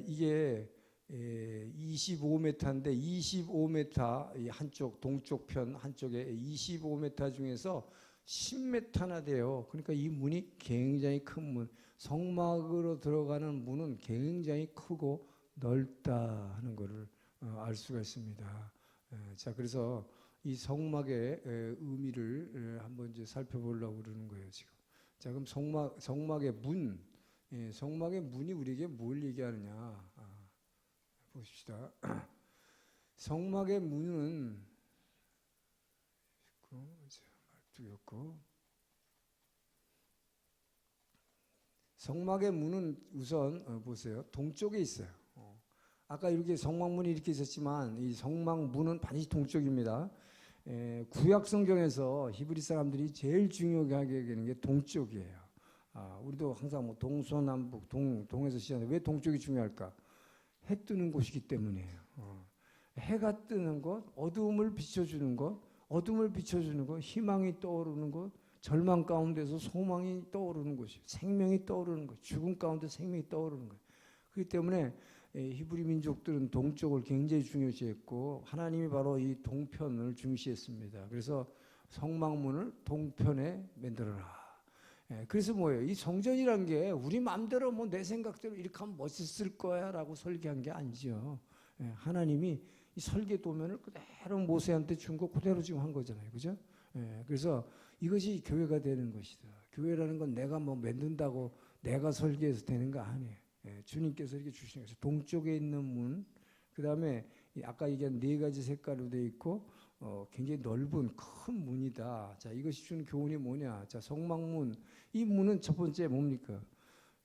이게 25m인데 25m 한쪽 동쪽 편 한쪽에 25m 중에서 10m나 돼요. 그러니까 이 문이 굉장히 큰 문. 성막으로 들어가는 문은 굉장히 크고 넓다 하는 것을 알 수가 있습니다. 자, 그래서 이 성막의 의미를 한번 이제 살펴보려고 그러는 거예요, 지금. 자, 그럼 성막의 문, 성막의 문이 우리에게 뭘 얘기하느냐? 보십시다. 성막의 문은 말뚝이었고 성막의 문은 우선 보세요. 동쪽에 있어요. 아까 이렇게 성막문이 이렇게 있었지만 이 성막문은 반드시 동쪽입니다. 구약 성경에서 히브리 사람들이 제일 중요하게 여기는 게 동쪽이에요. 우리도 항상 뭐 동서남북 동에서 시작하는데 왜 동쪽이 중요할까? 해 뜨는 곳이기 때문이에요. 해가 뜨는 것, 어둠을 비춰주는 것, 희망이 떠오르는 것, 절망 가운데서 소망이 떠오르는 것이, 생명이 떠오르는 것, 죽음 가운데 생명이 떠오르는 것. 그렇기 때문에 히브리 민족들은 동쪽을 굉장히 중요시했고 하나님이 바로 이 동편을 중시했습니다. 그래서 성막문을 동편에 만들어라. 그래서 뭐예요? 이 성전이란 게 우리 마음대로 뭐 내 생각대로 이렇게 하면 멋있을 거야라고 설계한 게 아니죠. 하나님이 이 설계 도면을 그대로 모세한테 준 거 그대로 지금 한 거잖아요, 그죠? 그래서 이것이 교회가 되는 것이다. 교회라는 건 내가 뭐 만든다고 내가 설계해서 되는 거 아니에요. 주님께서 이렇게 주시는 거죠. 동쪽에 있는 문, 그 다음에 아까 얘기한 네 가지 색깔로 되어 있고 굉장히 넓은 큰 문이다. 자, 이것이 주는 교훈이 뭐냐? 자, 성막문. 이 문은 첫 번째 뭡니까?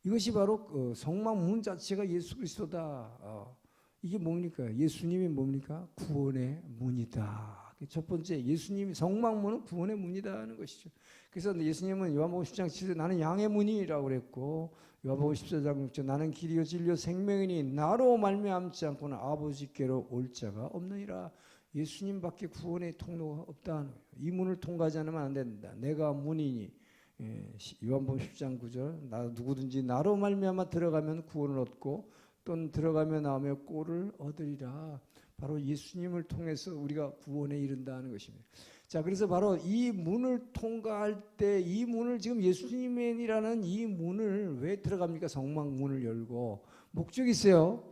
이것이 바로 성막문 자체가 예수 그리스도다. 이게 뭡니까? 예수님이 뭡니까? 구원의 문이다. 첫 번째 예수님이 성막문은 구원의 문이다 하는 것이죠. 그래서 예수님은 요한복음 10장 7절 나는 양의 문이라고 그랬고 요한복음 14장 6절 나는 길이요 진리요 생명이니 나로 말미암지 않고는 아버지께로 올 자가 없느니라. 예수님밖에 구원의 통로가 없다. 이 문을 통과하지 않으면 안 된다. 내가 문이니 요한복음 10장 9절 나 누구든지 나로 말미암아 들어가면 구원을 얻고 또는 들어가며 나오며 꼴을 얻으리라. 바로 예수님을 통해서 우리가 구원에 이른다는 것입니다. 자, 그래서 바로 이 문을 통과할 때 이 문을 지금 예수님이라는 이 문을 왜 들어갑니까? 성막문을 열고 목적이 있어요.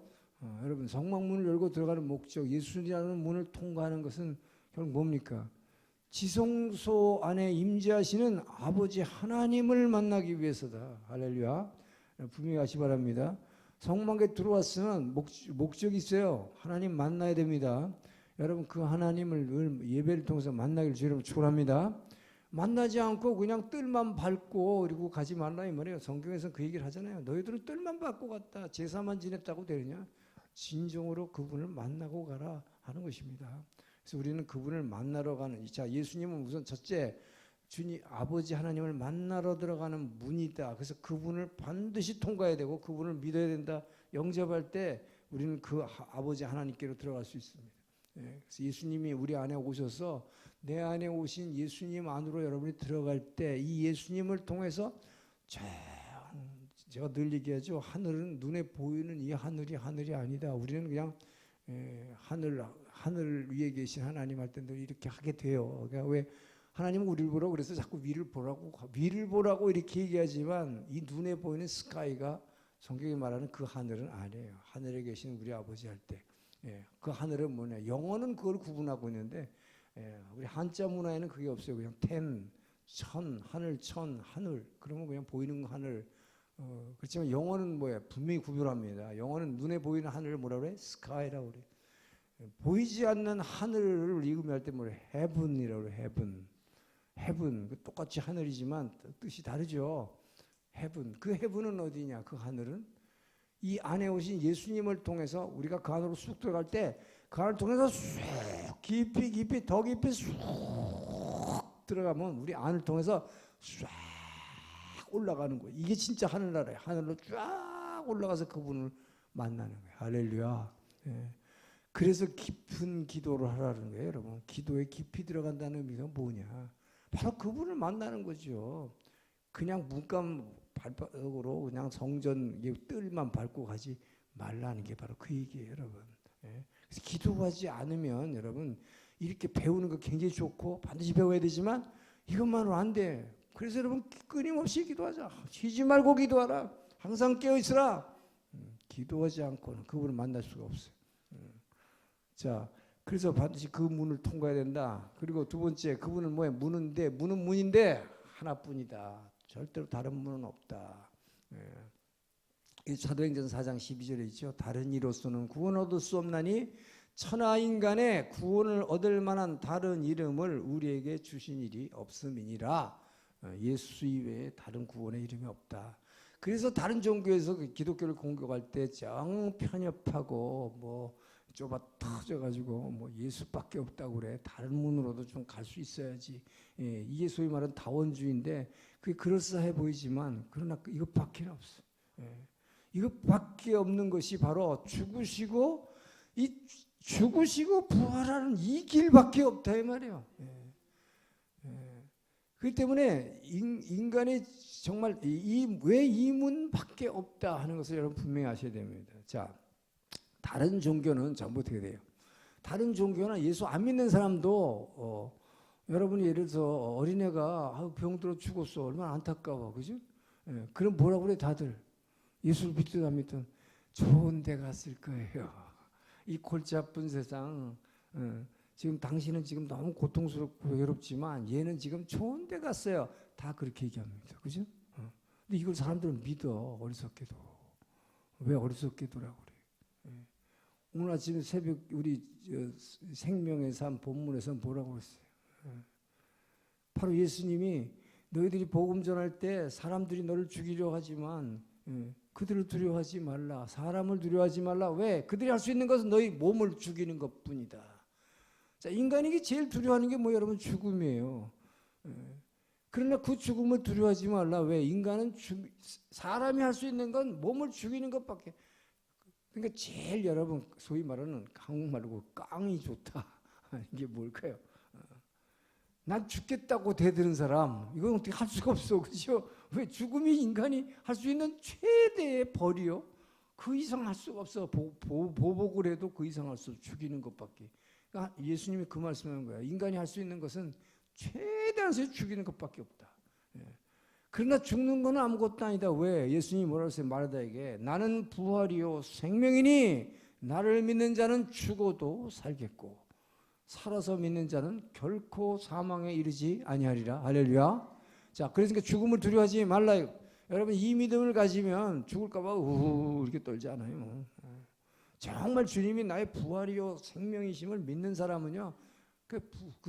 여러분 성막문을 열고 들어가는 목적, 예수님이라는 문을 통과하는 것은 결국 뭡니까? 지성소 안에 임재하시는 아버지 하나님을 만나기 위해서다. 할렐루야. 분명히 하시 바랍니다. 성막에 들어왔으면 목적이 있어요. 하나님 만나야 됩니다. 여러분 그 하나님을 예배를 통해서 만나기를 주님으로 축원합니다. 만나지 않고 그냥 뜰만 밟고 그리고 가지 말라 이 말이에요. 성경에서는 그 얘기를 하잖아요. 너희들은 뜰만 밟고 갔다. 제사만 지냈다고 되느냐? 진정으로 그분을 만나고 가라 하는 것입니다. 그래서 우리는 그분을 만나러 가는 자 예수님은 우선 첫째 주님 아버지 하나님을 만나러 들어가는 문이다. 그래서 그분을 반드시 통과해야 되고 그분을 믿어야 된다. 영접할 때 우리는 그 아버지 하나님께로 들어갈 수 있습니다. 그래서 예수님이 우리 안에 오셔서 내 안에 오신 예수님 안으로 여러분이 들어갈 때 이 예수님을 통해서 제가 늘 얘기하죠. 하늘은 눈에 보이는 이 하늘이 아니다. 우리는 그냥 하늘 위에 계신 하나님 할 때 늘 이렇게 하게 돼요. 그러니까 왜 하나님은 우리를 보라고 그래서 자꾸 위를 보라고 이렇게 얘기하지만 이 눈에 보이는 스카이가 성경이 말하는 그 하늘은 아니에요. 하늘에 계신 우리 아버지 할 때, 그 하늘은 뭐냐? 영어는 그걸 구분하고 있는데, 우리 한자 문화에는 그게 없어요. 그냥 천, 하늘. 그러면 그냥 보이는 하늘. 그렇지만 영어는 뭐야? 분명히 구별합니다. 영어는 눈에 보이는 하늘을 뭐라 그래? 스카이라고 그래. 보이지 않는 하늘을 의미할 때 뭐래? heaven이라고 그래. heaven. 똑같이 하늘이지만 뜻이 다르죠. heaven. 그 heaven은 어디냐? 그 하늘은 이 안에 오신 예수님을 통해서 우리가 그 안으로 쑥 들어갈 때 그 안을 통해서 쑥 깊이 더 깊이 쑥 들어가면 우리 안을 통해서 쑥 올라가는 거예요. 이게 진짜 하늘나라예요. 하늘로 쫙 올라가서 그분을 만나는 거예요. 할렐루야. 그래서 깊은 기도를 하라는 거예요, 여러분. 기도에 깊이 들어간다는 의미가 뭐냐? 바로 그분을 만나는 거죠. 그냥 문간 발바닥으로 그냥 성전 뜰만 밟고 가지 말라는 게 바로 그 얘기예요, 여러분. 그래서 기도하지 않으면 여러분 이렇게 배우는 거 굉장히 좋고 반드시 배워야 되지만 이것만으로 안 돼. 그래서 여러분 끊임없이 기도하자. 쉬지 말고 기도하라. 항상 깨어 있으라. 기도하지 않고는 그분을 만날 수가 없어요. 자, 그래서 반드시 그 문을 통과해야 된다. 그리고 두 번째, 그분은 뭐야? 문은 문인데 하나뿐이다. 절대로 다른 문은 없다. 이 사도행전 4장 12절에 있죠. 다른 이로서는 구원 얻을 수 없나니 천하 인간의 구원을 얻을 만한 다른 이름을 우리에게 주신 일이 없음이니라. 예수 이외에 다른 구원의 이름이 없다. 그래서 다른 종교에서 기독교를 공격할 때 정 편협하고 뭐 좁아 터져가지고 뭐 예수밖에 없다고 그래. 다른 문으로도 좀 갈 수 있어야지. 이게 소위 말하는 다원주의인데 그게 그럴싸해 보이지만 그러나 이것밖에 없어. 이것밖에 없는 것이 바로 죽으시고 부활하는 이 길밖에 없다 이 말이에요. 그렇기 때문에 인간의 정말 왜 이 문밖에 없다 하는 것을 여러분 분명히 아셔야 됩니다. 자, 다른 종교는 전부 어떻게 돼요? 다른 종교나 예수 안 믿는 사람도 여러분이 예를 들어서 어린애가 병들어 죽었어. 얼마나 안타까워. 그죠? 그럼 뭐라고 그래 다들? 예수를 믿든 안 믿든 좋은 데 갔을 거예요. 이 골치 아픈 세상 지금 당신은 지금 너무 고통스럽고 외롭지만 얘는 지금 좋은 데 갔어요. 다 그렇게 얘기합니다. 그죠? 근데 이걸 사람들은 믿어. 어리석게도. 왜 어리석게도라고 그래? 오늘 아침 새벽 우리 생명의 삶 본문에서 뭐라고 했어요? 바로 예수님이 너희들이 복음 전할 때 사람들이 너를 죽이려 하지만 그들을 두려워하지 말라. 사람을 두려워하지 말라. 왜? 그들이 할 수 있는 것은 너희 몸을 죽이는 것뿐이다. 자, 인간에게 제일 두려워하는 게 뭐 여러분? 죽음이에요. 그러나 그 죽음을 두려워하지 말라. 왜? 인간은 사람이 할 수 있는 건 몸을 죽이는 것밖에. 그러니까 제일 여러분 소위 말하는 한국말로 깡이 좋다. 이게 뭘까요? 난 죽겠다고 대드는 사람 이건 어떻게 할 수가 없어. 그렇죠? 왜? 죽음이 인간이 할 수 있는 최대의 벌이요. 그 이상 할 수가 없어. 보복을 해도 그 이상 할 수 없어. 죽이는 것밖에. 그러니까 예수님이 그 말씀하는 거야. 인간이 할 수 있는 것은 최대한에서 죽이는 것밖에 없다. 그러나 죽는 건 아무것도 아니다. 왜? 예수님이 뭐라고 했어요? 마르다에게 나는 부활이요 생명이니 나를 믿는 자는 죽어도 살겠고 살아서 믿는 자는 결코 사망에 이르지 아니하리라. 할렐루야. 자, 그러니까 죽음을 두려워하지 말라. 여러분 이 믿음을 가지면 죽을까 봐 이렇게 떨지 않아요. 정말 주님이 나의 부활이요 생명이심을 믿는 사람은요 그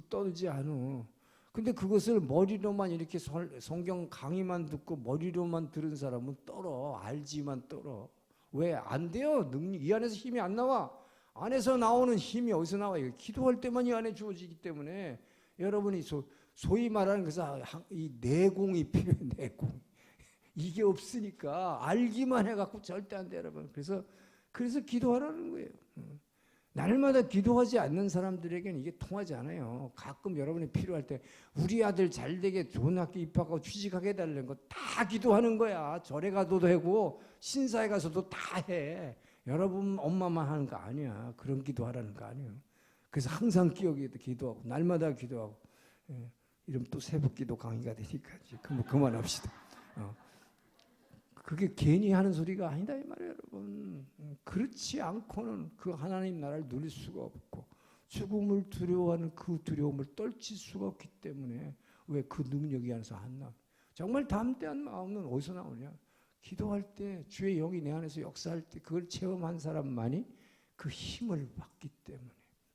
떨지 않아. 근데 그것을 머리로만 이렇게 성경 강의만 듣고 머리로만 들은 사람은 떨어. 알지만 떨어. 왜? 안 돼요. 이 안에서 힘이 안 나와. 안에서 나오는 힘이 어디서 나와요? 기도할 때만 이 안에 주어지기 때문에 여러분이 소위 말하는 그래서 이 내공이 필요해. 내공. 이게 없으니까 알기만 해갖고 절대 안 돼, 여러분. 그래서 기도하라는 거예요. 날마다 기도하지 않는 사람들에게는 이게 통하지 않아요. 가끔 여러분이 필요할 때 우리 아들 잘 되게 좋은 학교 입학하고 취직하게 해달라는 거 다 기도하는 거야. 절에 가도 되고 신사에 가서도 다 해. 여러분 엄마만 하는 거 아니야. 그런 기도하라는 거 아니에요. 그래서 항상 기도하고 날마다 기도하고 이러면 또 새벽기도 강의가 되니까 이제 그만합시다. 그게 괜히 하는 소리가 아니다 이 말이에요, 여러분. 그렇지 않고는 그 하나님 나라를 누릴 수가 없고 죽음을 두려워하는 그 두려움을 떨칠 수가 없기 때문에 왜 그 능력이 안에서 안 나와? 정말 담대한 마음은 어디서 나오냐? 기도할 때 주의 영이 내 안에서 역사할 때 그걸 체험한 사람만이 그 힘을 받기 때문에.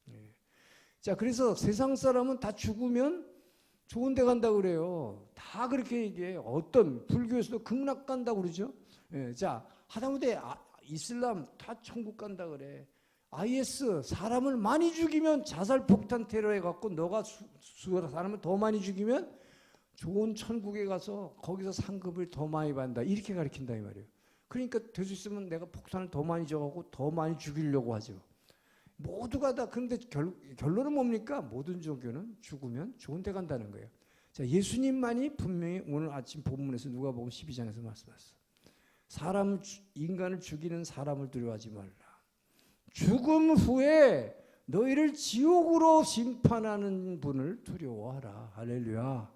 예. 자, 그래서 세상 사람은 다 죽으면 좋은 데 간다고 그래요. 다 그렇게 얘기해. 어떤 불교에서도 극락 간다고 그러죠. 예, 자, 하다못해 이슬람 다 천국 간다 그래. IS 사람을 많이 죽이면 자살 폭탄 테러 해갖고 너가 사람을 더 많이 죽이면 좋은 천국에 가서 거기서 상급을 더 많이 받는다. 이렇게 가르친다 이 말이에요. 그러니까 될 수 있으면 내가 폭탄을 더 많이 줘갖고 더 많이 죽이려고 하죠. 모두가 다. 그런데 결론은 뭡니까? 모든 종교는 죽으면 좋은 데 간다는 거예요. 자, 예수님만이 분명히 오늘 아침 본문에서 누가복음 12장에서 말씀하셨어요. 인간을 죽이는 사람을 두려워하지 말라. 죽음 후에 너희를 지옥으로 심판하는 분을 두려워하라. 할렐루야.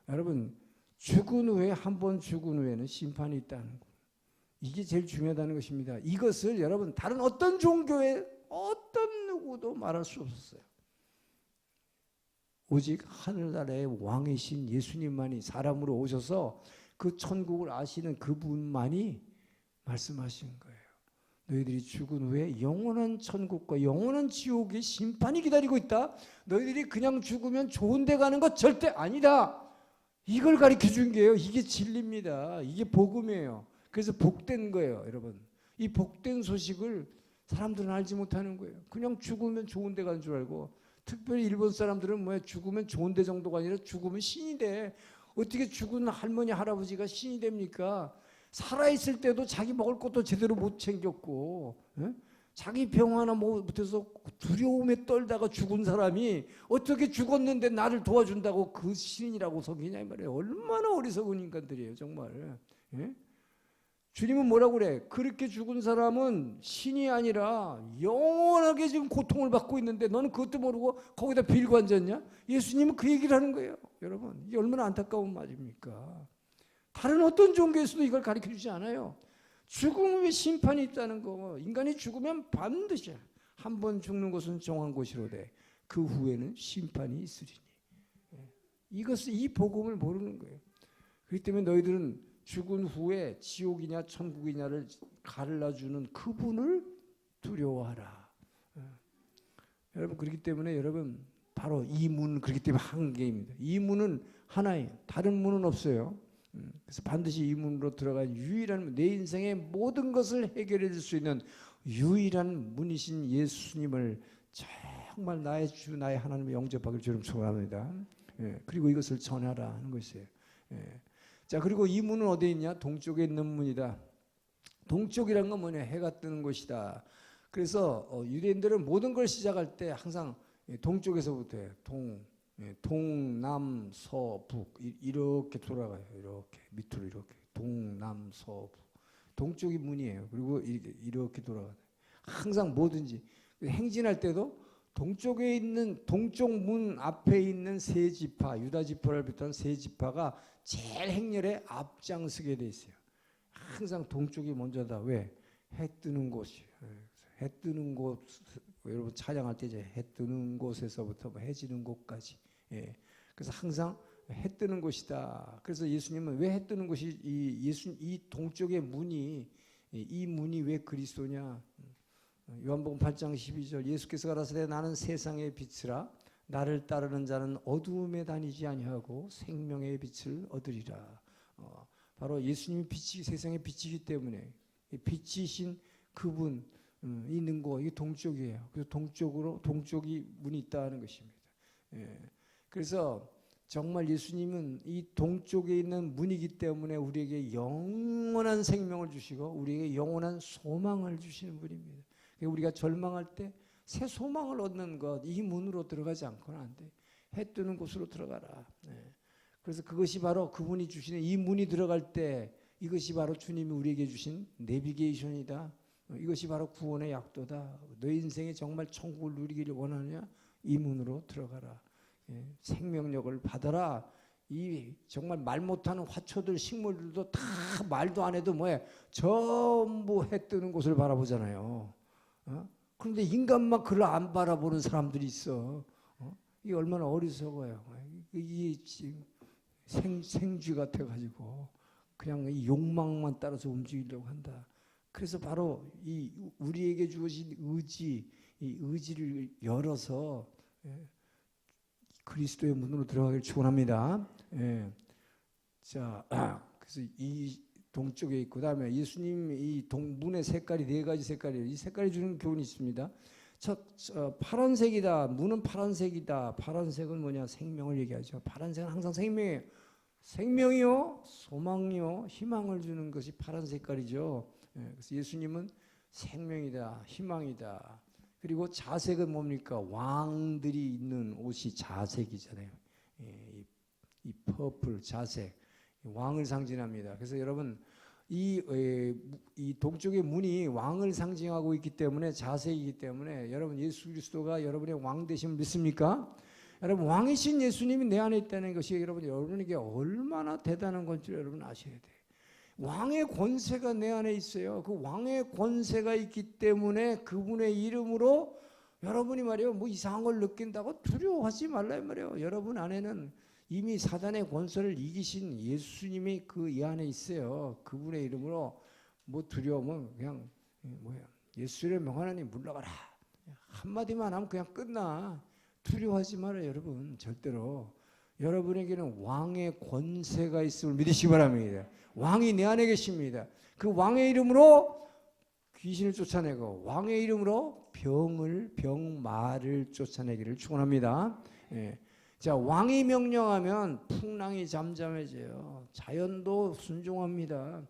여러분, 죽은 후에, 한 번 죽은 후에는 심판이 있다는 거. 이게 제일 중요하다는 것입니다. 이것을 여러분 다른 어떤 종교에 어떤 누구도 말할 수 없었어요. 오직 하늘나라의 왕이신 예수님만이 사람으로 오셔서 그 천국을 아시는 그분만이 말씀하신 거예요. 너희들이 죽은 후에 영원한 천국과 영원한 지옥의 심판이 기다리고 있다. 너희들이 그냥 죽으면 좋은 데 가는 것 절대 아니다. 이걸 가르쳐 준 게요. 이게 진리입니다. 이게 복음이에요. 그래서 복된 거예요, 여러분. 이 복된 소식을 사람들은 알지 못하는 거예요. 그냥 죽으면 좋은 데 가는 줄 알고, 특별히 일본 사람들은 뭐야, 죽으면 좋은 데 정도가 아니라 죽으면 신이 돼. 어떻게 죽은 할머니 할아버지가 신이 됩니까? 살아있을 때도 자기 먹을 것도 제대로 못 챙겼고, 에? 자기 병 하나 못해서 두려움에 떨다가 죽은 사람이 어떻게 죽었는데 나를 도와준다고 그 신이라고 속이냐 이 말이에요. 얼마나 어리석은 인간들이에요, 정말. 에? 주님은 뭐라고 그래? 그렇게 죽은 사람은 신이 아니라 영원하게 지금 고통을 받고 있는데 너는 그것도 모르고 거기다 빌고 앉았냐? 예수님은 그 얘기를 하는 거예요. 여러분, 이게 얼마나 안타까운 말입니까? 다른 어떤 종교에서도 이걸 가르쳐주지 않아요. 죽음 후에 심판이 있다는 거. 인간이 죽으면 반드시 한 번 죽는 곳은 정한 곳이로되 그 후에는 심판이 있으리니. 이 복음을 모르는 거예요. 그렇기 때문에 너희들은 죽은 후에 지옥이냐 천국이냐를 갈라주는 그분을 두려워하라. 여러분, 그렇기 때문에 여러분 바로 이 문은 그렇기 때문에 한 개입니다. 이 문은 하나예요. 다른 문은 없어요. 그래서 반드시 이 문으로 들어간 유일한, 내 인생의 모든 것을 해결해 줄 수 있는 유일한 문이신 예수님을 정말 나의 주 나의 하나님을 영접하기를 주님 축원합니다. 그리고 이것을 전하라 하는 것이에요. 자, 그리고 이 문은 어디에 있냐? 동쪽에 있는 문이다. 동쪽이란 건 뭐냐? 해가 뜨는 곳이다. 그래서 유대인들은 모든 걸 시작할 때 항상 동쪽에서부터 해요. 동남서북 이렇게 돌아가요. 이렇게 밑으로 이렇게 동남서북. 동쪽이 문이에요. 그리고 이렇게 돌아가요. 항상 뭐든지 행진할 때도 동쪽에 있는 동쪽 문 앞에 있는 세 지파, 유다 지파를 비롯한 세 지파가 제일 행렬에 앞장서게 돼 있어요. 항상 동쪽이 먼저다. 왜? 해 뜨는 곳이. 해 뜨는 곳, 여러분 찬양할 때 이제 해 뜨는 곳에서부터 해 지는 곳까지. 그래서 항상 해 뜨는 곳이다. 그래서 예수님은 왜 해 뜨는 곳이 이 동쪽의 문이, 이 문이 왜 그리스도냐? 요한복음 8장 12절, 예수께서 가라사대 나는 세상의 빛이라 나를 따르는 자는 어두움에 다니지 아니하고 생명의 빛을 얻으리라. 바로 예수님이 빛이 세상의 빛이기 때문에 빛이신 그분 있는 곳, 이게 동쪽이에요. 그래서 동쪽이 문이 있다는 것입니다. 그래서 정말 예수님은 이 동쪽에 있는 문이기 때문에 우리에게 영원한 생명을 주시고 우리에게 영원한 소망을 주시는 분입니다. 우리가 절망할 때 새 소망을 얻는 것, 이 문으로 들어가지 않고는 안 돼. 해 뜨는 곳으로 들어가라. 그래서 그것이 바로 그분이 주시는 이 문이 들어갈 때 이것이 바로 주님이 우리에게 주신 내비게이션이다. 이것이 바로 구원의 약도다. 너 인생에 정말 천국을 누리기를 원하느냐? 이 문으로 들어가라. 생명력을 받아라. 이 정말 말 못하는 화초들, 식물들도 다 말도 안 해도 뭐해 전부 해 뜨는 곳을 바라보잖아요. 그런데 인간만 그걸 안 바라보는 사람들이 있어. 이게 얼마나 어리석어요. 이게 지금 생쥐 같아가지고 그냥 이 욕망만 따라서 움직이려고 한다. 그래서 바로 이 우리에게 주어진 의지, 이 의지를 열어서 그리스도의 문으로 들어가길 축원합니다. 자, 그래서 이 동쪽에 있고, 그다음에 예수님 이 문의 색깔이 4가지 색깔이에요. 이 색깔이 주는 교훈이 있습니다. 파란색이다. 문은 파란색이다. 파란색은 뭐냐? 생명을 얘기하죠. 파란색은 항상 생명이에요. 생명이요, 소망이요, 희망을 주는 것이 파란 색깔이죠. 그래서 예수님은 생명이다, 희망이다. 그리고 자색은 뭡니까? 왕들이 입는 옷이 자색이잖아요. 이 퍼플, 자색, 왕을 상징합니다. 그래서 여러분 이 동쪽의 문이 왕을 상징하고 있기 때문에, 자색이기 때문에 여러분 예수 그리스도가 여러분의 왕 되심을 믿습니까? 여러분 왕이신 예수님이 내 안에 있다는 것이 여러분에게 얼마나 대단한 건지 여러분 아셔야 돼요. 왕의 권세가 내 안에 있어요. 그 왕의 권세가 있기 때문에 그분의 이름으로 여러분이 말이에요, 뭐 이상한 걸 느낀다고 두려워하지 말라 이 말이에요. 여러분 안에는 이미 사단의 권세를 이기신 예수님이 그 이 안에 있어요. 그분의 이름으로 뭐 두려움은 그냥 예수의 명하나니 물러가라 한마디만 하면 그냥 끝나. 두려워하지 말아요. 여러분 절대로. 여러분에게는 왕의 권세가 있음을 믿으시기 바랍니다. 왕이 내 안에 계십니다. 그 왕의 이름으로 귀신을 쫓아내고 왕의 이름으로 병마를 쫓아내기를 축원합니다. 자, 왕이 명령하면 풍랑이 잠잠해져요. 자연도 순종합니다.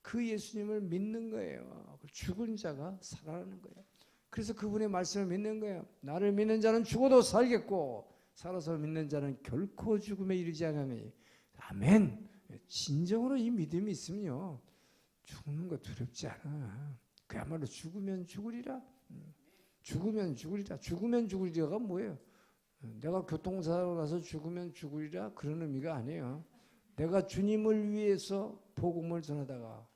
그 예수님을 믿는 거예요. 죽은 자가 살아나는 거예요. 그래서 그분의 말씀을 믿는 거예요. 나를 믿는 자는 죽어도 살겠고 살아서 믿는 자는 결코 죽음에 이르지 않으니. 아멘. 진정으로 이 믿음이 있으면요, 죽는 거 두렵지 않아. 그야말로 죽으면 죽으리라. 죽으면 죽으리라. 죽으면 죽으리라가 뭐예요? 내가 교통사고 나서 죽으면 죽으리라 그런 의미가 아니에요. 내가 주님을 위해서 복음을 전하다가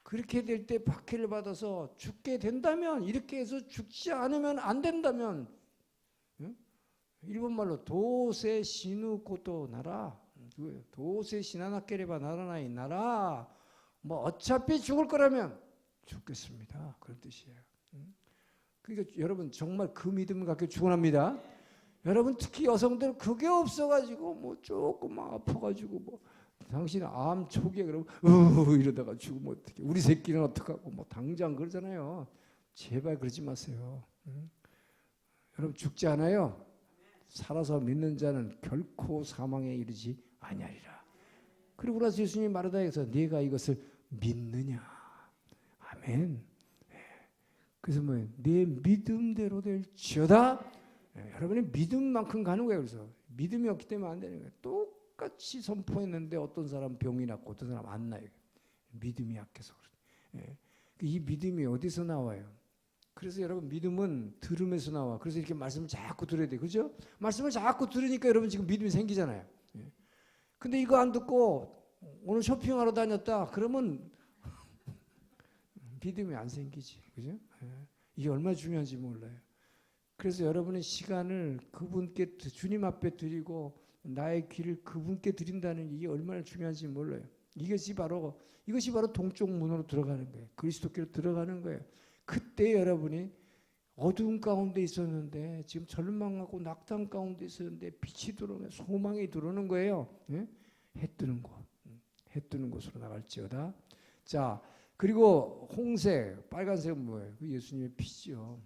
그렇게 될 때 박해를 받아서 죽게 된다면, 이렇게 해서 죽지 않으면 안 된다면, 일본말로 도세 시누 고토 나라, 도세 시나나케레바 나라나이 나라, 뭐 어차피 죽을 거라면 죽겠습니다. 그런 뜻이에요. 그러니까 여러분 정말 그 믿음을 갖고 축원합니다. 여러분 특히 여성들 그게 없어가지고 뭐 조금 아파가지고 뭐 당신 암 초기에 그러면 이러다가 죽으면 어떡해, 우리 새끼는 어떡하고 뭐 당장 그러잖아요. 제발 그러지 마세요. 여러분 죽지 않아요. 살아서 믿는 자는 결코 사망에 이르지 아니하리라. 그리고 나서 예수님이 말하다 해서 네가 이것을 믿느냐. 아멘. 그래서 내 믿음대로 될지어다. 여러분의 믿음만큼 가는 거예요. 그래서 믿음이 없기 때문에 안 되는 거예요. 똑같이 선포했는데 어떤 사람 병이 났고 어떤 사람 안 나요. 믿음이 약해서 그래요. 이 믿음이 어디서 나와요? 그래서 여러분 믿음은 들음에서 나와. 그래서 이렇게 말씀을 자꾸 들어야 돼요. 그죠? 말씀을 자꾸 들으니까 여러분 지금 믿음이 생기잖아요. 근데 이거 안 듣고 오늘 쇼핑하러 다녔다 그러면 믿음이 안 생기지. 그죠? 이게 얼마나 중요한지 몰라요. 그래서 여러분의 시간을 그분께, 주님 앞에 드리고 나의 귀를 그분께 드린다는 게 얼마나 중요한지 몰라요. 이것이 바로 동쪽 문으로 들어가는 거예요. 그리스도께로 들어가는 거예요. 그때 여러분이 어두운 가운데 있었는데 지금 절망하고 낙담 가운데 있었는데 빛이 들어오면 소망이 들어오는 거예요. 해 뜨는 곳, 해 뜨는 곳으로 나갈지어다. 자, 그리고 홍색, 빨간색은 뭐예요? 그 예수님의 피죠.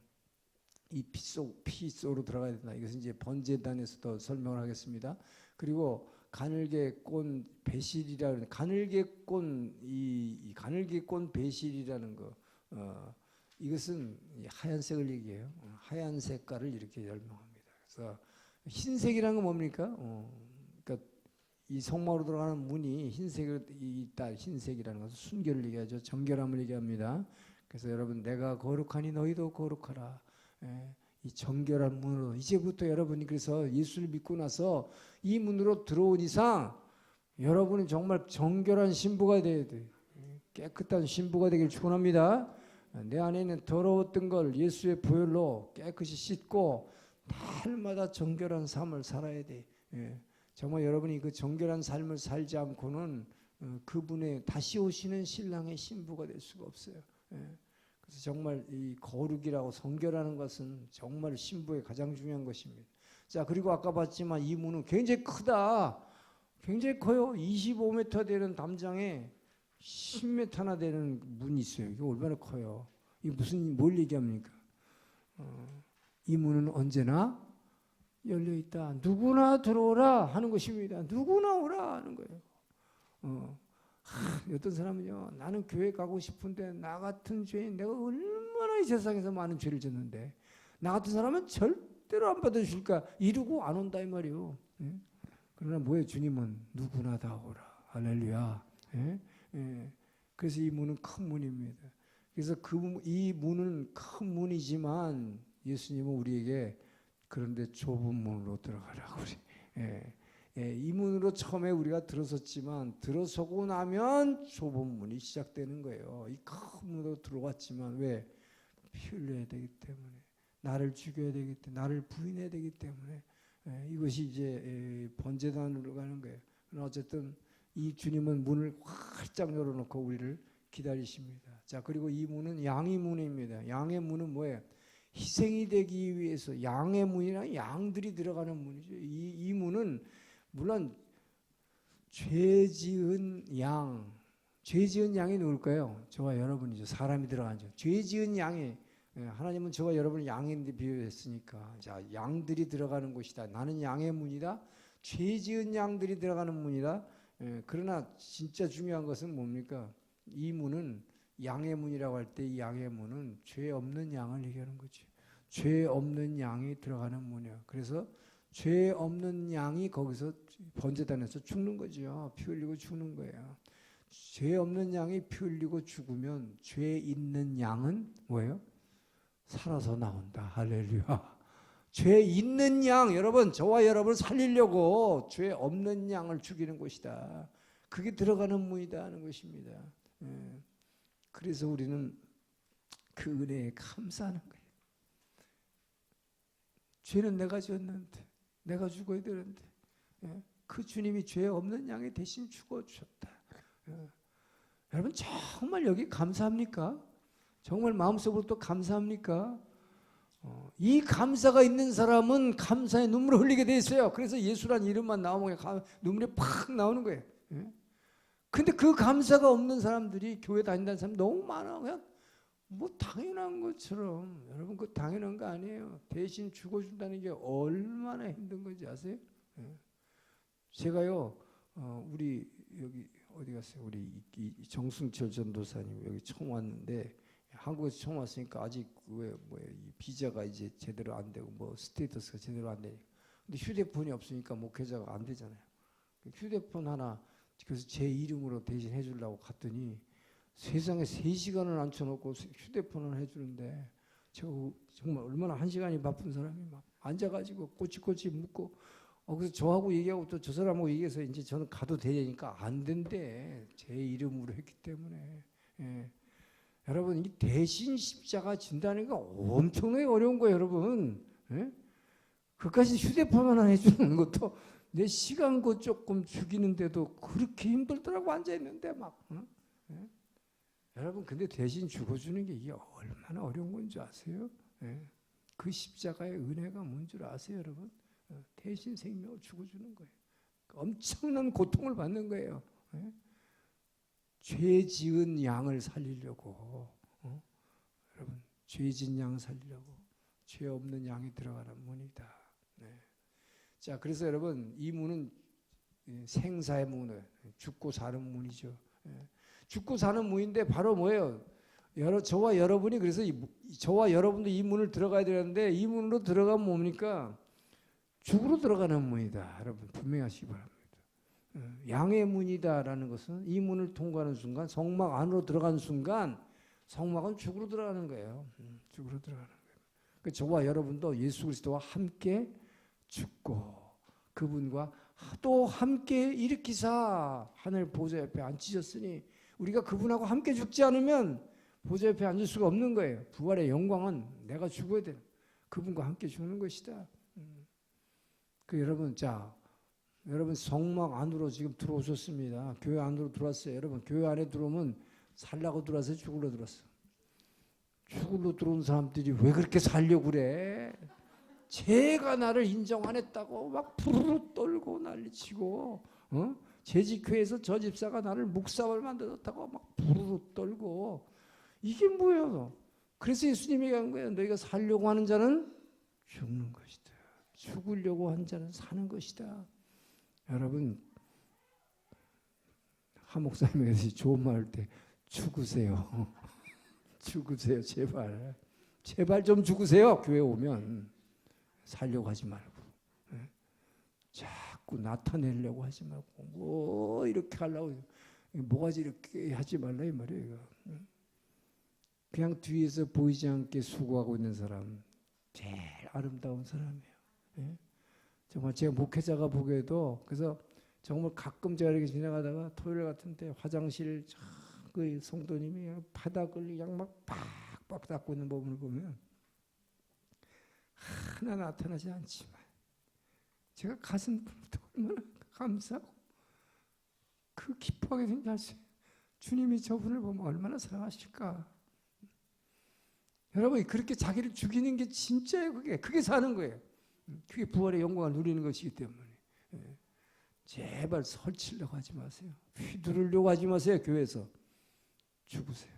이 피 속으로 들어가야 된다. 이것은 이제 번제단에서 더 설명을 하겠습니다. 그리고 가늘게꼰 배실이라는, 가늘게꼰 이 가늘게꼰 배실이라는 거, 이것은 하얀색을 얘기해요. 하얀 색깔을 이렇게 설명합니다. 그래서 흰색이라는 건 뭡니까? 그러니까 이 성막으로 들어가는 문이 흰색이 있다. 흰색이라는 것은 순결을 얘기하죠. 정결함을 얘기합니다. 그래서 여러분 내가 거룩하니 너희도 거룩하라. 이 정결한 문으로 이제부터 여러분이 그래서 예수를 믿고 나서 이 문으로 들어온 이상 여러분은 정말 정결한 신부가 되어야 돼요. 깨끗한 신부가 되길 축원합니다. 내 안에 있는 더러웠던 걸 예수의 보혈로 깨끗이 씻고 날마다 정결한 삶을 살아야 돼. 정말 여러분이 그 정결한 삶을 살지 않고는 그분의 다시 오시는 신랑의 신부가 될 수가 없어요. 그래서 정말 이 거룩이라고 성결하는 것은 정말 신부의 가장 중요한 것입니다. 자, 그리고 아까 봤지만 이 문은 굉장히 크다. 굉장히 커요. 25m 되는 담장에 10m나 되는 문이 있어요. 이게 얼마나 커요. 이게 뭘 얘기합니까? 이 문은 언제나 열려 있다. 누구나 들어오라 하는 것입니다. 누구나 오라 하는 거예요. 어떤 사람은요, 나는 교회 가고 싶은데 나 같은 죄인, 내가 얼마나 이 세상에서 많은 죄를 졌는데 나 같은 사람은 절대로 안 받아줄까 이러고 안 온다 이 말이에요. 그러나 뭐예요? 주님은 누구나 다 오라. 할렐루야. 그래서 이 문은 큰 문입니다. 그래서 이 문은 큰 문이지만 예수님은 우리에게 그런데 좁은 문으로 들어가라고 이 문으로 처음에 우리가 들어섰지만 들어서고 나면 좁은 문이 시작되는 거예요. 이 큰 문으로 들어왔지만 왜? 피 흘려야 되기 때문에, 나를 죽여야 되기 때문에, 나를 부인해야 되기 때문에 이것이 이제 번제단으로 가는 거예요. 그러나 어쨌든 이 주님은 문을 활짝 열어놓고 우리를 기다리십니다. 자, 그리고 이 문은 양의 문입니다. 양의 문은 뭐예요? 희생이 되기 위해서 양의 문이란 양들이 들어가는 문이죠. 이 문은 물론 죄 지은 양이 누굴까요? 저와 여러분이죠. 사람이 들어가죠. 죄 지은 양이, 하나님은 저와 여러분을 양인데 비유했으니까, 자, 양들이 들어가는 곳이다. 나는 양의 문이다. 죄 지은 양들이 들어가는 문이다. 그러나 진짜 중요한 것은 뭡니까? 이 문은 양의 문이라고 할 때 이 양의 문은 죄 없는 양을 얘기하는 거지. 죄 없는 양이 들어가는 문이야. 그래서 죄 없는 양이 거기서 번제단에서 죽는 거죠. 피 흘리고 죽는 거예요. 죄 없는 양이 피 흘리고 죽으면 죄 있는 양은 뭐예요? 살아서 나온다. 할렐루야. 죄 있는 양, 여러분, 저와 여러분을 살리려고 죄 없는 양을 죽이는 것이다. 그게 들어가는 문이다 하는 것입니다. 그래서 우리는 그 은혜에 감사하는 거예요. 죄는 내가 지었는데, 내가 죽어야 되는데, 그 주님이 죄 없는 양이 대신 죽어주셨다. 여러분 정말 여기 감사합니까? 정말 마음속으로 또 감사합니까? 이 감사가 있는 사람은 감사의 눈물을 흘리게 돼 있어요. 그래서 예수란 이름만 나오면 눈물이 팍 나오는 거예요. 근데 그 감사가 없는 사람들이 교회 다닌다는 사람 너무 많아. 그냥 뭐 당연한 것처럼. 여러분 그 당연한 거 아니에요. 대신 죽어준다는 게 얼마나 힘든 건지 아세요? 제가요, 우리 여기 어디 갔어요? 우리 정승철 전도사님 여기 처음 왔는데, 한국에서 처음 왔으니까 아직 이 비자가 이제 제대로 안 되고 뭐 스테이터스가 제대로 안 되니까. 근데 휴대폰이 없으니까 목회자가 안 되잖아요. 휴대폰 하나, 그래서 제 이름으로 대신 해주려고 갔더니 세상에 3시간을 앉혀놓고 휴대폰을 해주는데, 제가 정말 얼마나 1시간이 바쁜 사람이 막 앉아가지고 꼬치꼬치 묻고, 그래서 저하고 얘기하고 또 저 사람하고 얘기해서 이제 저는 가도 되니까 안 된대. 제 이름으로 했기 때문에. 여러분, 이 대신 십자가 진다는 게 엄청나게 어려운 거예요, 여러분. 그까지 휴대폰 하나 해주는 것도 내 시간 그 조금 죽이는데도 그렇게 힘들더라고 앉아있는데 막. 여러분, 근데 대신 죽어주는 게 이게 얼마나 어려운 건 줄 아세요? 그 십자가의 은혜가 뭔 줄 아세요, 여러분? 대신 생명을 죽어주는 거예요. 엄청난 고통을 받는 거예요. 죄 지은 양을 살리려고, 여러분, 죄 지은 양 살리려고 죄 없는 양이 들어가는 문이다. 자, 그래서 여러분, 이 문은 생사의 문을, 죽고 사는 문이죠. 죽고 사는 문인데 바로 뭐예요? 저와 여러분이, 그래서 저와 여러분도 이 문을 들어가야 되는데, 이 문으로 들어가면 뭡니까? 죽으로 들어가는 문이다. 여러분 분명히 하시기 바랍니다. 양의 문이다라는 것은 이 문을 통과하는 순간, 성막 안으로 들어가는 순간 성막은 죽으로 들어가는 거예요. 죽으로 들어가는 거예요. 저와 여러분도 예수 그리스도와 함께 죽고 그분과 또 함께 일으키사 하늘 보좌 옆에 앉히셨으니 우리가 그분하고 함께 죽지 않으면 보좌 옆에 앉을 수가 없는 거예요. 부활의 영광은 내가 죽어야 돼. 그분과 함께 죽는 것이다. 여러분, 여러분 성막 안으로 지금 들어오셨습니다. 교회 안으로 들어왔어요. 여러분 교회 안에 들어오면 살라고 들어왔어요? 죽으러 들어왔어요? 죽으러 들어온 사람들이 왜 그렇게 살려고 그래? 제가 나를 인정 안 했다고 막 부르르 떨고 난리치고, 제 집회에서 저 집사가 나를 목사를 만들었다고 막 부르르 떨고, 이게 뭐예요? 그래서 예수님이 한 거예요. 너희가 살려고 하는 자는 죽는 것이다. 죽으려고 한 자는 사는 것이다. 여러분, 한 목사님에서 좋은 말 할 때 죽으세요. 죽으세요, 제발. 제발 좀 죽으세요. 교회 오면 살려고 하지 말고, 자꾸 나타내려고 하지 말고, 뭐 이렇게 하려고, 뭐가지 이렇게 하지 말라 이 말이에요. 그냥 뒤에서 보이지 않게 수고하고 있는 사람, 제일 아름다운 사람이에요. 정말 제가 목회자가 보기에도, 그래서 정말 가끔 제가 이렇게 지나가다가 토요일 같은데 화장실 그 성도님이 바닥을 그냥 막 빡빡 닦고 있는 부분을 보면 하나 나타나지 않지만 제가 가슴부터 얼마나 감사하고 그 기뻐하게 된지 아세요? 주님이 저분을 보면 얼마나 사랑하실까. 여러분, 그렇게 자기를 죽이는 게 진짜예요. 그게 사는 거예요. 그게 부활의 영광을 누리는 것이기 때문에. 제발 설치려고 하지 마세요. 휘두르려고 하지 마세요. 교회에서 죽으세요.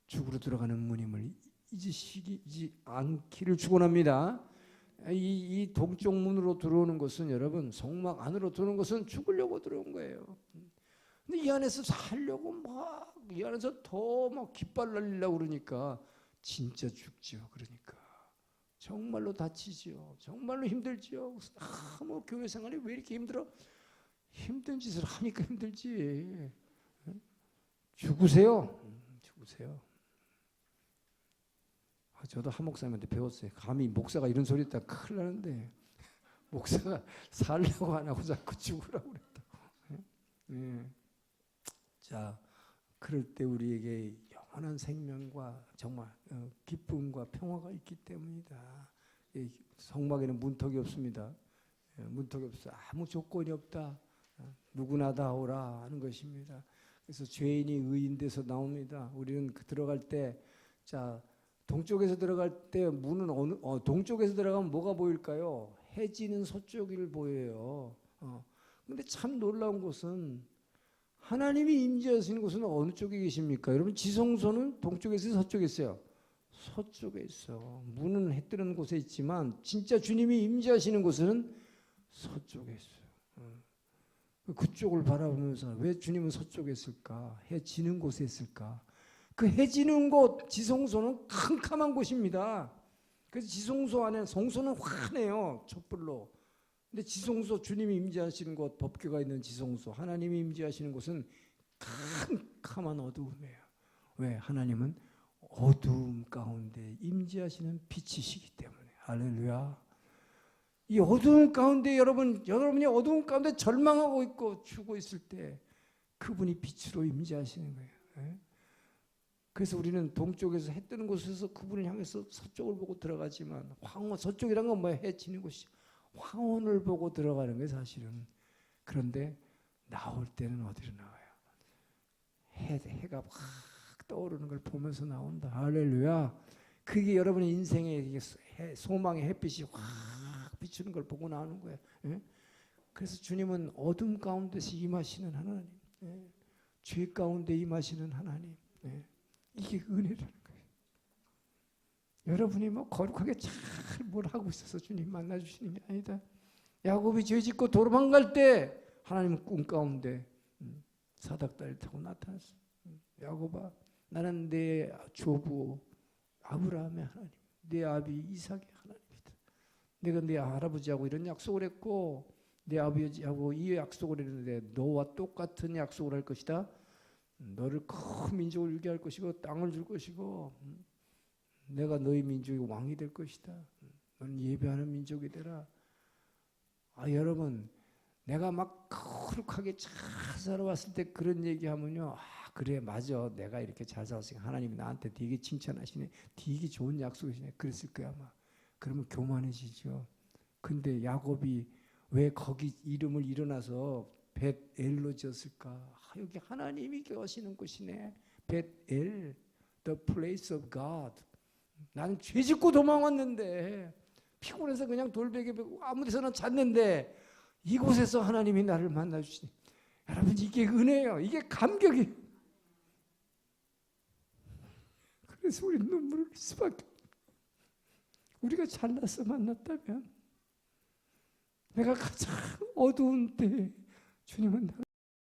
죽으러 들어가는 문임을 잊지 않기를 축원합니다. 이 동쪽 문으로 들어오는 것은, 여러분, 성막 안으로 들어오는 것은 죽으려고 들어온 거예요. 근데 이 안에서 살려고 막, 이 안에서 더 막 깃발 날리려고 그러니까 진짜 죽죠. 그러니까 정말로 다치죠. 정말로 힘들죠. 뭐 교회 생활이 왜 이렇게 힘들어? 힘든 짓을 하니까 힘들지. 죽으세요. 죽으세요. 저도 한 목사님한테 배웠어요. 감히 목사가 이런 소리 했다 큰일 나는데, 목사가 살려고 안 하고 자꾸 죽으라고 그랬다고. 자, 그럴 때 우리에게 영원한 생명과 정말 기쁨과 평화가 있기 때문이다. 성막에는 문턱이 없습니다. 문턱이 없어. 아무 조건이 없다. 누구나 다 오라 하는 것입니다. 그래서 죄인이 의인 돼서 나옵니다. 우리는 들어갈 때, 동쪽에서 들어갈 때 문은 동쪽에서 들어가면 뭐가 보일까요? 해지는 서쪽을 보여요. 근데 참 놀라운 것은 하나님이 임재하시는 곳은 어느 쪽에 계십니까? 여러분, 지성소는 동쪽에 있어요, 서쪽에 있어요? 서쪽에 있어. 문은 해 뜨는 곳에 있지만 진짜 주님이 임재하시는 곳은 서쪽에 있어요. 그쪽을 바라보면서 왜 주님은 서쪽에 있을까? 해 지는 곳에 있을까? 그 해 지는 곳, 지성소는 캄캄한 곳입니다. 그래서 지성소 안에, 성소는 환해요, 촛불로. 근데 지성소, 주님이 임재하시는 곳, 법궤가 있는 지성소, 하나님이 임재하시는 곳은 캄캄한 어두움이에요. 왜? 하나님은 어두움 가운데 임재하시는 빛이시기 때문에. 할렐루야. 이 어두움 가운데 여러분이 어두움 가운데 절망하고 있고 죽어 있을 때 그분이 빛으로 임재하시는 거예요. 그래서 우리는 동쪽에서 해 뜨는 곳에서 그분을 향해서 서쪽을 보고 들어가지만, 황혼, 서쪽이란 건 뭐예요? 해 지는 곳이. 황혼을 보고 들어가는 거예요, 사실은. 그런데 나올 때는 어디로 나와요? 해가 확 떠오르는 걸 보면서 나온다. 할렐루야. 그게 여러분의 인생의 소망의 햇빛이 확 비추는 걸 보고 나오는 거예요. 그래서 주님은 어둠 가운데서 임하시는 하나님, 죄 가운데 임하시는 하나님, 이게 은혜라는 거예요. 여러분이 뭐 거룩하게 잘 뭘 하고 있어서 주님 만나주시는 게 아니다. 야곱이 죄 짓고 도망갈 때 하나님은 꿈 가운데 사닥다리를 타고 나타났어. 야곱아, 나는 내 조부 아브라함의 하나님, 내 아비 이삭의 하나님이다. 내가 내 할아버지하고 이런 약속을 했고 내 아버지하고 이 약속을 했는데 너와 똑같은 약속을 할 것이다. 너를 큰 민족을 일게 할 것이고 땅을 줄 것이고 내가 너희 민족의 왕이 될 것이다. 너는 예배하는 민족이 되라. 여러분, 내가 막 거룩하게 잘 살아왔을 때 그런 얘기하면요, 그래 맞아, 내가 이렇게 잘 살았으니까 하나님이 나한테 되게 칭찬하시네, 되게 좋은 약속이시네, 그랬을 거야 아마. 그러면 교만해지죠. 근데 야곱이 왜 거기 이름을 일어나서 벳엘로 지었을까? 여기 하나님이 계시는 곳이네. 벳엘, the place of God. 나는 죄 짓고 도망왔는데, 피곤해서 그냥 돌베개 베고 아무 데서나 잤는데 이곳에서 하나님이 나를 만나주시니, 여러분 이게 은혜예요. 이게 감격이에요. 그래서 우리 눈물을 흘릴 수밖에 없어요. 우리가 잘나서 만났다면, 내가 가장 어두운 때 주님은